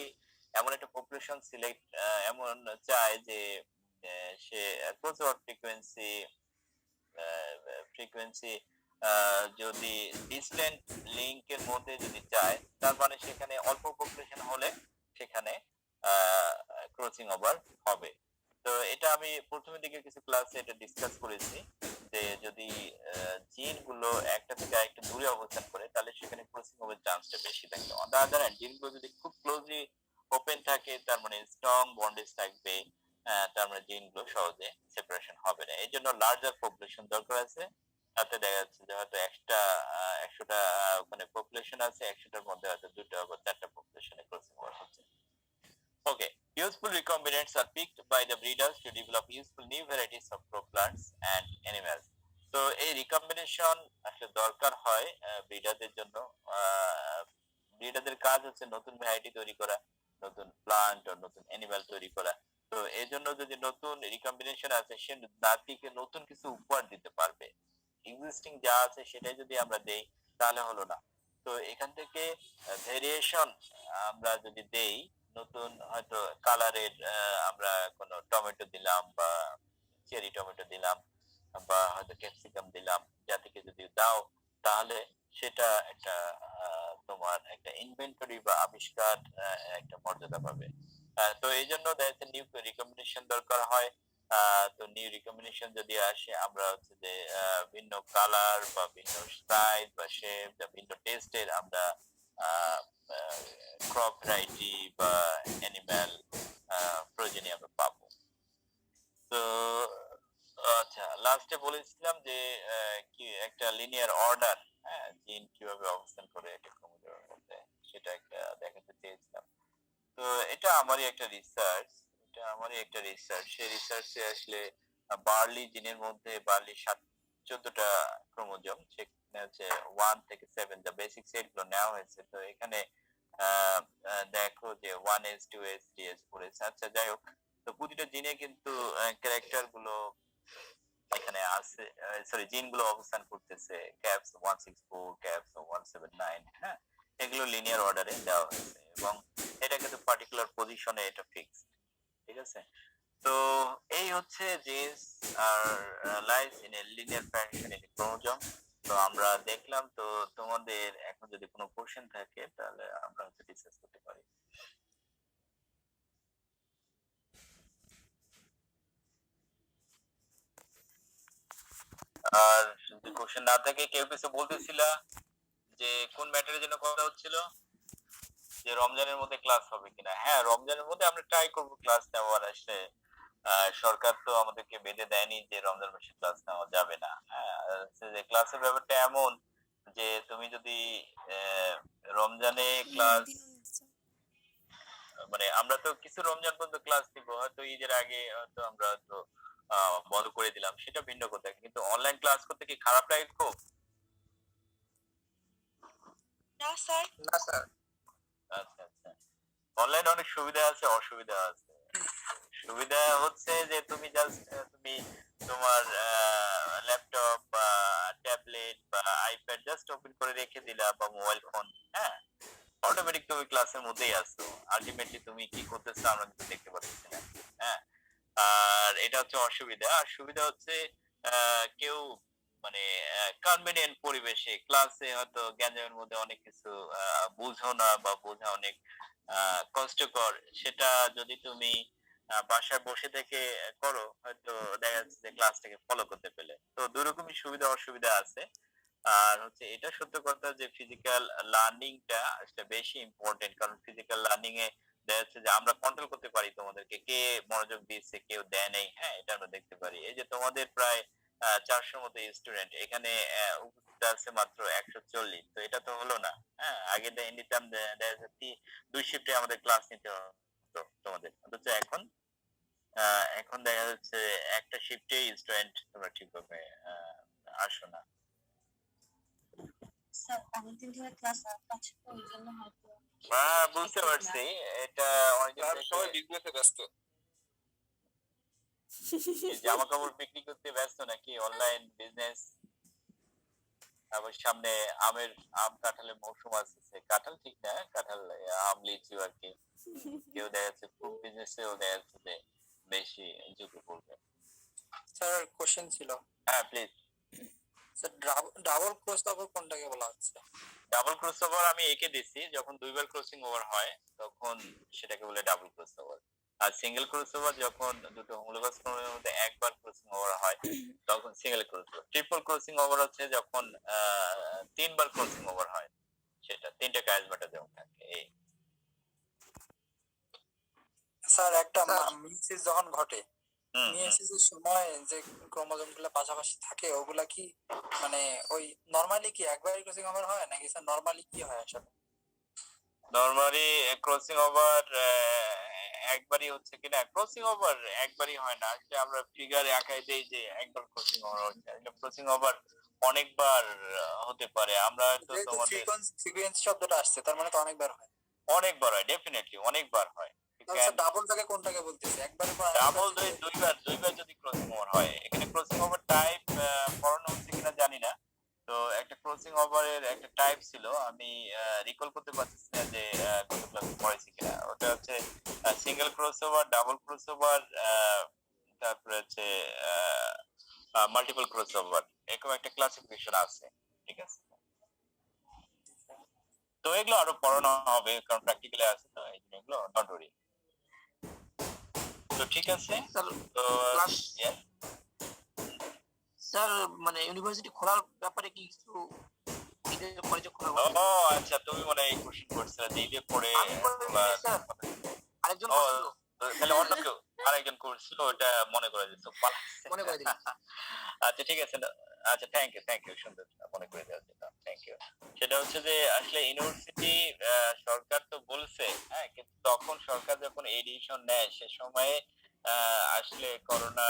এমন একটা পপুলেশন সিলেক্ট এমন চায় যে সে ক্রসওভার ফ্রিকোয়েন্সি ফ্রিকোয়েন্সি যদি ডিসটেন্ট লিংকের মধ্যে যদি চায়, তার মানে সেখানে অল্প পপুলেশন হলে সেখানে ক্রসিং ওভার হবে। তো এটা আমি প্রথমের দিকে কিছু ক্লাসে এটা ডিসকাস করেছি যে যদি জিন গুলো একটা থেকে আরেকটা দূরে অবস্থান করে, তাহলে সেখানে ক্রসিং ওভার চান্সটা বেশি থাকে। অন দ্য আদার হ্যান্ড, জিন গুলো যদি খুব ক্লোজলি ওপেন থাকে, তার মানে স্ট্রং বন্ডেজ থাকবে, তার মানে জিন গুলো সহজে সেপারেশন হবে না। এই জন্য লার্জার পপুলেশন দরকার আছে তাতে দেখা যাচ্ছে যে হয়তো 100টা মানে পপুলেশন আছে, 100টার মধ্যে হয়তো 2টা বা 4টা পপুলেশনে ক্রসিং ওভার হচ্ছে। ওকে, useful recombinants are picked by the breeders to develop useful new varieties of crop plants and animals. তো এই রিকম্বিনেশন আসলে দরকার হয় ব্রিডারদের জন্য। ব্রিডারদের কাজ হচ্ছে নতুন ভ্যারাইটি তৈরি করা, নতুন প্লান্ট ও নতুন অ্যানিমাল তৈরি করা। তো এই জন্য যদি নতুন রিকম্বিনেশন আছে, সে জাতিকে নতুন কিছু উপহার দিতে পারবে। এক্সিস্টিং যা আছে সেটাই যদি আমরা দেই তাহলে হলো না। তো এখান থেকে ভেরিয়েশন আমরা যদি দেই, নতুন হয়তো কালারের আমরা কোনো টমেটো দিলাম বা চেরি টমেটো দিলাম বা হয়তো ক্যাপসিকাম দিলাম, জাতিকে যদি দাও তাহলে সেটা একটা তোমার একটা ইনভেন্টরি বা আবিষ্কার একটা মর্যাদা পাবে। তো এই জন্য দেখা নিউ রিকমেন্ডেশন দরকার হয়। তো নিউ রিকমেন্ডেশন যদি আসে, আমরা হচ্ছে যে ভিন্ন কালার বা ভিন্ন সাইজ বা শেপ বা ভিন্ন টেস্টের আমরা ক্রপ ভ্যারাইটি বা অ্যানিম্যাল প্রয়োজনীয় আমরা পাবো। তো আচ্ছা, লাস্টে বলেছিলাম যে কি একটা লিনিয়ার অর্ডার, হ্যাঁ, জিন কিভাবে অবস্থান করে একটা ক্রোমোজোমের মধ্যে, সেটা একটা দেখাতে চেয়েছিলাম। তো এটা আমারই একটা রিসার্চ, সেই রিসার্চে আসলে বার্লি জিনের মধ্যে বার্লি 14টা ক্রোমোজোম, সেখানে হচ্ছে 1 থেকে 7 যা বেসিক সেট গুলো নেওয়া হয়েছে। তো এখানে দেখো যে 1s 2s 3s 4s, আচ্ছা যাই হোক, তো প্রতিটা জিনে কিন্তু ক্যারেক্টার গুলো এখানে আছে, সরি জিন গুলো অবস্থান করতেছে ক্যাপস 164, ক্যাপস 179, হ্যাঁ, এগুলো লিনিয়ার অর্ডারে দেওয়া হয়েছে এবং এটা কিন্তু পার্টিকুলার পজিশনে এটা ফিক্সড, ঠিক আছে। তো এই হচ্ছে genes are life in a linear fashion in chromosome. তো আমরা দেখলাম। তো তোমাদের এখন যদি কোনো কোশ্চেন থাকে তাহলে আমরা হচ্ছে ডিসকাস করতে পারি। আর যদি কোশ্চেন না থাকে, কেউ কিছু বলতেছিলা যে কোন ম্যাটারের জন্য কথা হচ্ছিল, যে রমজানের মধ্যে ক্লাস হবে কিনা? হ্যাঁ, রমজানের মধ্যে আমরা ট্রাই করব ক্লাস নেওয়ার। আসলে সরকার তো আমাদেরকে বেঁধে দেয়নি যে রমজান মাসে ক্লাস নেওয়া যাবে না। হ্যাঁ, যে ক্লাসের ব্যাপারটা এমন যে তুমি যদি রমজানে ক্লাস, মানে আমরা তো কিছু রমজান পর্যন্ত ক্লাস দিব, হয়তো ঈদের আগে হয়তো আমরা তো বন্ধ করে দিলাম, সেটা ভিন্ন কথা। কিন্তু অনলাইন ক্লাস করতে কি খারাপ লাগে খুব? না স্যার। না স্যার। আচ্ছা আচ্ছা, অনলাইনে অনেক সুবিধা আছে, অসুবিধা আছে। সুবিধা হচ্ছে যে তুমি জাস্ট তুমি তোমার ল্যাপটপ বা ট্যাবলেট বা আইপ্যাড জাস্ট ওপেন করে রেখে দিলা বা মোবাইল ফোন, হ্যাঁ, অটোমেটিক তুমি ক্লাসের মধ্যেই আছো। আলটিমেটলি তুমি কি করতেছো আমরা কিন্তু দেখতে পাচ্ছি না, হ্যাঁ। আর এটা হচ্ছে অসুবিধা। আর সুবিধা হচ্ছে কেউ মানে কনভেনিয়েন্ট পরিবেশে ক্লাসে হয়তো গ্যাঞ্জামের মধ্যে অনেক কিছু বুঝো না বা বোঝা অনেক কষ্টকর, সেটা যদি তুমি বাসায় বসে থেকে করো, হয়তো দেখা যাচ্ছে যে ক্লাসটাকে ফলো করতে পেলে। তো দুই রকমই সুবিধা অসুবিধা আছে। আর হচ্ছে এটা সত্য কথা যে ফিজিক্যাল লার্নিংটা আসলে বেশি ইম্পর্টেন্ট, কারণ ফিজিক্যাল লার্নিং এ দেখা যাচ্ছে যে আমরা কন্ট্রোল করতে পারি তোমাদেরকে, কে মনোযোগ দিচ্ছে কেউ দেয় নেই, হ্যাঁ, এটা আমরা দেখতে পারি। এই যে তোমাদের প্রায় 400 মতো স্টুডেন্ট, এখানে উপস্থিত আছে মাত্র 140, তো এটা তো হলো না। হ্যাঁ, আগে নিতাম দেখা যাচ্ছে 2 শিফটে আমাদের ক্লাস নিতে হতো তোমাদের, অথচ এখন দেখা যাচ্ছে একটা শিফটে স্টুডেন্ট তোমরা ঠিকভাবে আসো না। স্যার অনেকদিন ধরে ক্লাস পাচ্ছি তো ওই জন্য হয়তো। বুঝতে পারছি, এটা অনেকদিন সবাই থেকে বিজনেসে ব্যস্ত। জামা কাপড় বিক্রি করতে ব্যস্ত নাকি অনলাইন বিজনেস? আবার সামনে আম কাঁঠালের মৌসুম আসছে, কাঁঠাল ঠিক না, কাঁঠাল আম লিচু আর কি। কেউ দেখা যাচ্ছে ফুড বিজনেসেও দেখা যাচ্ছে যে বেশি ঝুঁকে পড়বে। স্যার কোশ্চেন ছিল। হ্যাঁ please. Sir double cross over কোনটাকে বলা হচ্ছে? ডাবল ক্রস ওভার আমি একে দিচ্ছি, যখন দুইবার ক্রসিং ওভার হয় তখন সেটাকে বলে ডাবল ক্রস ওভার। আর সিঙ্গেল ক্রস ওভার যখন দুটো হোমোলোগাস ক্রোমোজোমের মধ্যে একবার ক্রসিং ওভার হয় তখন single cross over. Triple crossing over হচ্ছে যখন 3বার ক্রসিং ওভার হয়, সেটা 3টে কাইজমেটা যেমন থাকে। এই স্যার একটা মিসেস যখন ঘটে মিয়োসিসের সময় যে ক্রোমোজোম গুলো পাশাপাশি থাকে ওগুলা কি মানে ওই নরমালি কি একবারই ক্রসিং ওভার হয় নাকি স্যার নরমালি কি হয় আসলে? নরমালি ক্রসিং ওভার একবারই হচ্ছে কিনা, ক্রসিং ওভার একবারই হয় না। আসলে আমরা ফিগারে আঁকাই দেই যে একবার ক্রসিং ওভার হচ্ছে, ক্রসিং ওভার অনেকবার হতে পারে। আমরা তো যেহেতু তোমাদের সিকোয়েন্স শব্দটা আসছে তার মানে তো অনেকবার হয়। অনেকবার হয়, ডেফিনেটলি অনেকবার হয়। তাহলে স্যার ডাবলটাকে কোনটাকে বলতেছে? একবারের পর ডাবল দুইবার যদি ক্রসিং ওভার হয়, এখানে ক্রসিং ওভার টাইপ পড়ানো হচ্ছে কিনা জানি না। তো একটা ক্রসিং ওভারের একটা টাইপ ছিল, আমি রিকল করতে পারছি না যে কত ক্লাসে পড়াইছি কিনা। ওটা হচ্ছে single cross over, double cross over, তারপরে হচ্ছে মাল্টিপল ক্রস ওভার, এরকম একটা ক্লাসিফিকেশন আছে। ঠিক আছে, তো এগুলো আরো পড়ানো হবে কারণ প্র্যাকটিক্যালি আছে, তো এই জিনিসগুলো ডন্ট ওয়ারি। তো ঠিক আছে, তো yes. স্যার মানে ইউনিভার্সিটি খোলার ব্যাপারে কি কিছু কলেজ খোলা ও আচ্ছা, তুমি মনে হয় এই কোশ্চেন করছিলে যে ঈদের পরে আমি করিনি স্যার, আরেকজন ও, করছিল। তাহলে অন্য কেউ আরেকজন করছিল, ওটা মনে করে দিচ্ছ, মনে করে দিলাম। আচ্ছা ঠিক আছে, আচ্ছা থ্যাংক ইউ সুন্দর মনে করে দেওয়ার জন্য, থ্যাংক ইউ। সেটা হচ্ছে যে আসলে ইউনিভার্সিটি সরকার তো বলছে, হ্যাঁ, কিন্তু তখন সরকার যখন এই ডিসিশন নেয় সে সময়ে আসলে করোনা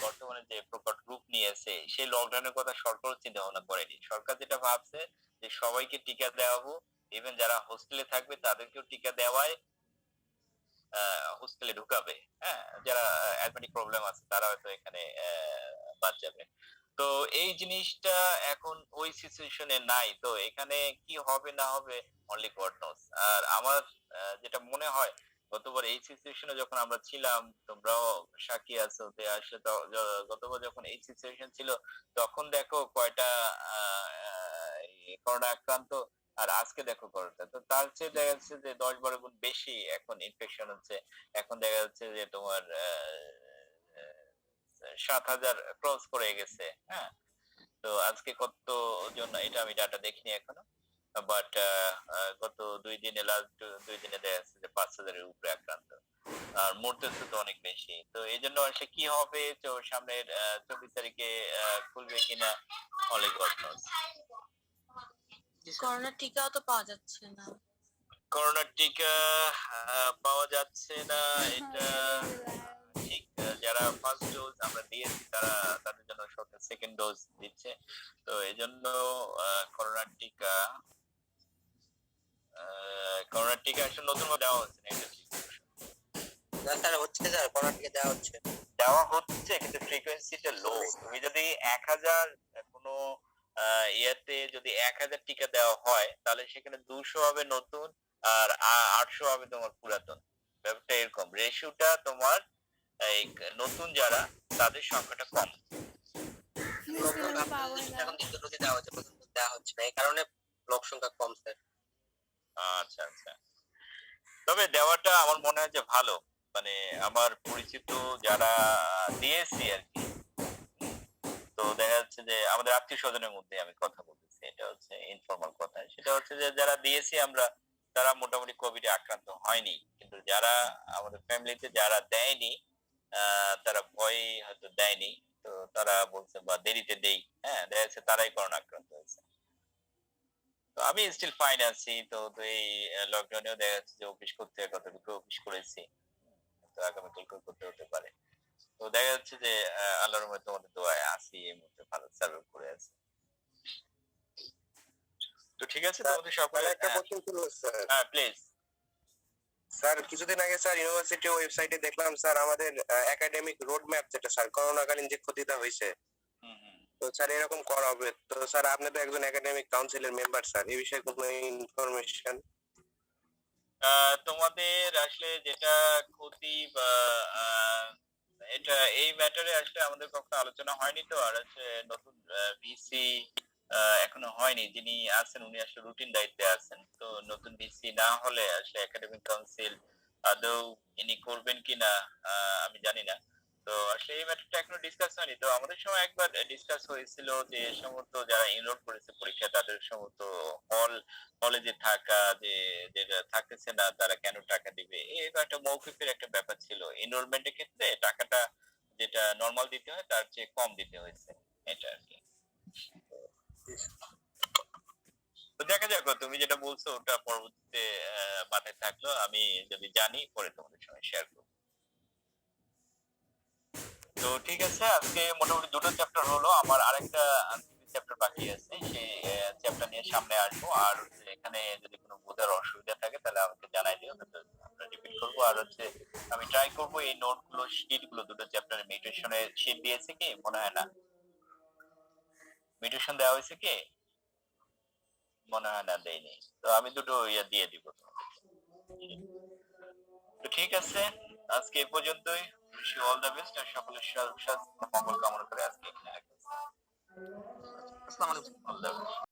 বর্তমানে যে প্রকট রূপ নিয়েছে, সেই লকডাউনের কথা সরকার চিন্তা ভাবনা করেনি। সরকার যেটা ভাবছে যে সবাইকে টিকা দেওয়াবো, ইভেন যারা হোস্টেলে থাকবে তাদেরকেও টিকা দেওয়ায় হোস্টেলে ঢুকাবে, হ্যাঁ, যারা অ্যাডমিটিক প্রবলেম আছে তারা হয়তো এখানে বাদ যাবে। তো এই জিনিসটা এখন ওই সিচুয়েশনে নাই, তো এখানে কি হবে না হবে অনলি গড নোস। আর আমার যেটা মনে হয় গতবার এই সিচুয়েশনে যখন আমরা ছিলাম, তোমরাও সাক্ষী আছো যে আসলে গতবার যখন এই সিচুয়েশন ছিল তখন দেখো কয়টা করোনা আক্রান্ত, আর আজকে দেখো করোনা, তো তার চেয়ে দেখা যাচ্ছে যে 10-12 গুণ বেশি এখন ইনফেকশন হচ্ছে। এখন দেখা যাচ্ছে যে তোমার 7,000 ক্রস করে গেছে, হ্যাঁ। তো আজকে কত জন এটা আমি ডাটা দেখিনি এখনো, বাট গত 2 দিনে লাস্ট 2 দিনে দেখা যাচ্ছে যে 5,000-এর উপরে আক্রান্ত, আর মরতেছে তো অনেক বেশি। তো এই জন্য আসলে কি হবে, তো সামনের 24 তারিখে খুলবে কিনা অনেক গড নোস। করোনার টিকাও তো পাওয়া যাচ্ছে না। করোনার টিকা পাওয়া যাচ্ছে না, এটা ঠিক। যারা ফার্স্ট ডোজ আমরা দিয়েছি তারা তাদের জন্য সরকার সেকেন্ড ডোজ দিচ্ছে, তো এই জন্য করোনার টিকা আসলে নতুন ভাবে দেওয়া হচ্ছে না, এটা ঠিক। না স্যার, হচ্ছে স্যার, করোনা টিকা দেওয়া হচ্ছে কিন্তু ফ্রিকোয়েন্সিটা লো। তুমি যদি 1,000 কোনো ইয়েতে যদি 1,000 টিকা দেওয়া হয় তাহলে সেখানে 200 হবে নতুন আর 800 হবে তোমার পুরাতন। ব্যাপারটা এরকম, রেশিওটা তোমার এই নতুন যারা তাদের সংখ্যাটা কম। এখন দ্বিতীয় ডোজে দেওয়া হচ্ছে, প্রথম ডোজ দেওয়া হচ্ছে না, এই কারণে লোক সংখ্যা কম স্যার। আচ্ছা আচ্ছা, তবে দেওয়াটা আমার মনে হয় যে ভালো, মানে আমার পরিচিত যারা দিয়েছি আর কি, তো দেখা যাচ্ছে যে আমাদের আত্মীয় স্বজনের মধ্যে আমি কথা বলতেছি, এটা হচ্ছে ইনফর্মাল কথা, সেটা হচ্ছে যে যারা দিয়েছি আমরা তারা মোটামুটি কোভিডে আক্রান্ত হয়নি, কিন্তু যারা আমাদের ফ্যামিলিতে যারা দেয়নি তারা ভয় হয়তো দেয়নি, তো তারা বলছে বা দেরিতে দেই, হ্যাঁ, দেখা যাচ্ছে তারাই করোনা আক্রান্ত হয়েছে। তো আমি স্টিল ফাইন আছি, তো এই লকডাউনেও দেখা যাচ্ছে যে অফিস করতে কতটুকু অফিস করেছি, তো আগামীকাল করতে হতে পারে। তো দেখা যাচ্ছে যে আল্লাহর রহমতে তোমাদের দোয়ায় আছি, এই মুহূর্তে ভালো সার্ভাইভ করে আছি। তো ঠিক আছে, তোমাদের সকলে একটা কোশ্চেন ছিল স্যার। হ্যাঁ প্লিজ। স্যার কিছুদিন আগে স্যার ইউনিভার্সিটি ওয়েবসাইটে দেখলাম স্যার আমাদের একাডেমিক রোড ম্যাপ, যেটা স্যার করোনাকালীন যে ক্ষতিটা হয়েছে, তো স্যার এরকম করা হবে। তো স্যার আপনি তো একজন একাডেমিক কাউন্সিলের মেম্বার স্যার, এই বিষয়ে কোনো ইনফরমেশন? তোমাদের আসলে যেটা ক্ষতি বা এটা এই ম্যাটারে আসলে আমাদের কখনো আলোচনা হয়নি, তো আর আছে নতুন ভিসি এখনো হয়নি, যিনি আছেন উনি আসলে রুটিন দায়িত্বে আছেন, তো নতুন ভিসি না হলে আসলে একাডেমিক কাউন্সিল আদৌ ইনি করবেন কিনা আমি জানি না। তো আসলে এই ম্যাটারটা এখনো ডিসকাস হয়নি, তো আমাদের সময় একবার ডিসকাস হয়েছিল যে সমস্ত যারা এনরোল করেছে পরীক্ষা তাদের সমস্ত হলে যে থাকা যে যেটা থাকতেছে না তারা কেন টাকা দিবে, এই একটা মৌখিকের একটা ব্যাপার ছিল। এনরোলমেন্টের ক্ষেত্রে টাকাটা যেটা নর্মাল দিতে হয় তার চেয়ে কম দিতে হয়েছে, এটা আর কি। তো দেখা যাক, তুমি যেটা বলছো ওটা পরবর্তীতে মাথায় থাকলো, আমি যদি জানি পরে তোমাদের সঙ্গে শেয়ার করবো। তো ঠিক আছে, আজকে মোটামুটি দুটো চ্যাপ্টার হলো, আমার আরেকটা চ্যাপ্টার বাকি আছে, সেই চ্যাপ্টার নিয়ে সামনে আসবো। আর এখানে যদি কোনো বোঝার অসুবিধা থাকে তাহলে আমাকে জানাই দিও, আমরা রিপিট করবো। আর আমি ট্রাই করবো এই নোটগুলো, শীটগুলো, দুটো চ্যাপ্টারের মিউটেশনের শীট দিয়েছে কি মনে হয় না, মিউটেশন দেওয়া হয়েছে কি মনে হয় না, দেয়নি। তো আমি দুটো ইয়ে দিয়ে দিব তোমাকে। তো ঠিক আছে, আজকে এই পর্যন্তই। Wish you all the best, আর সকলের মঙ্গল কামনা করে আজকে এখানে রাখছি। আসসালামু আলাইকুম। All the best.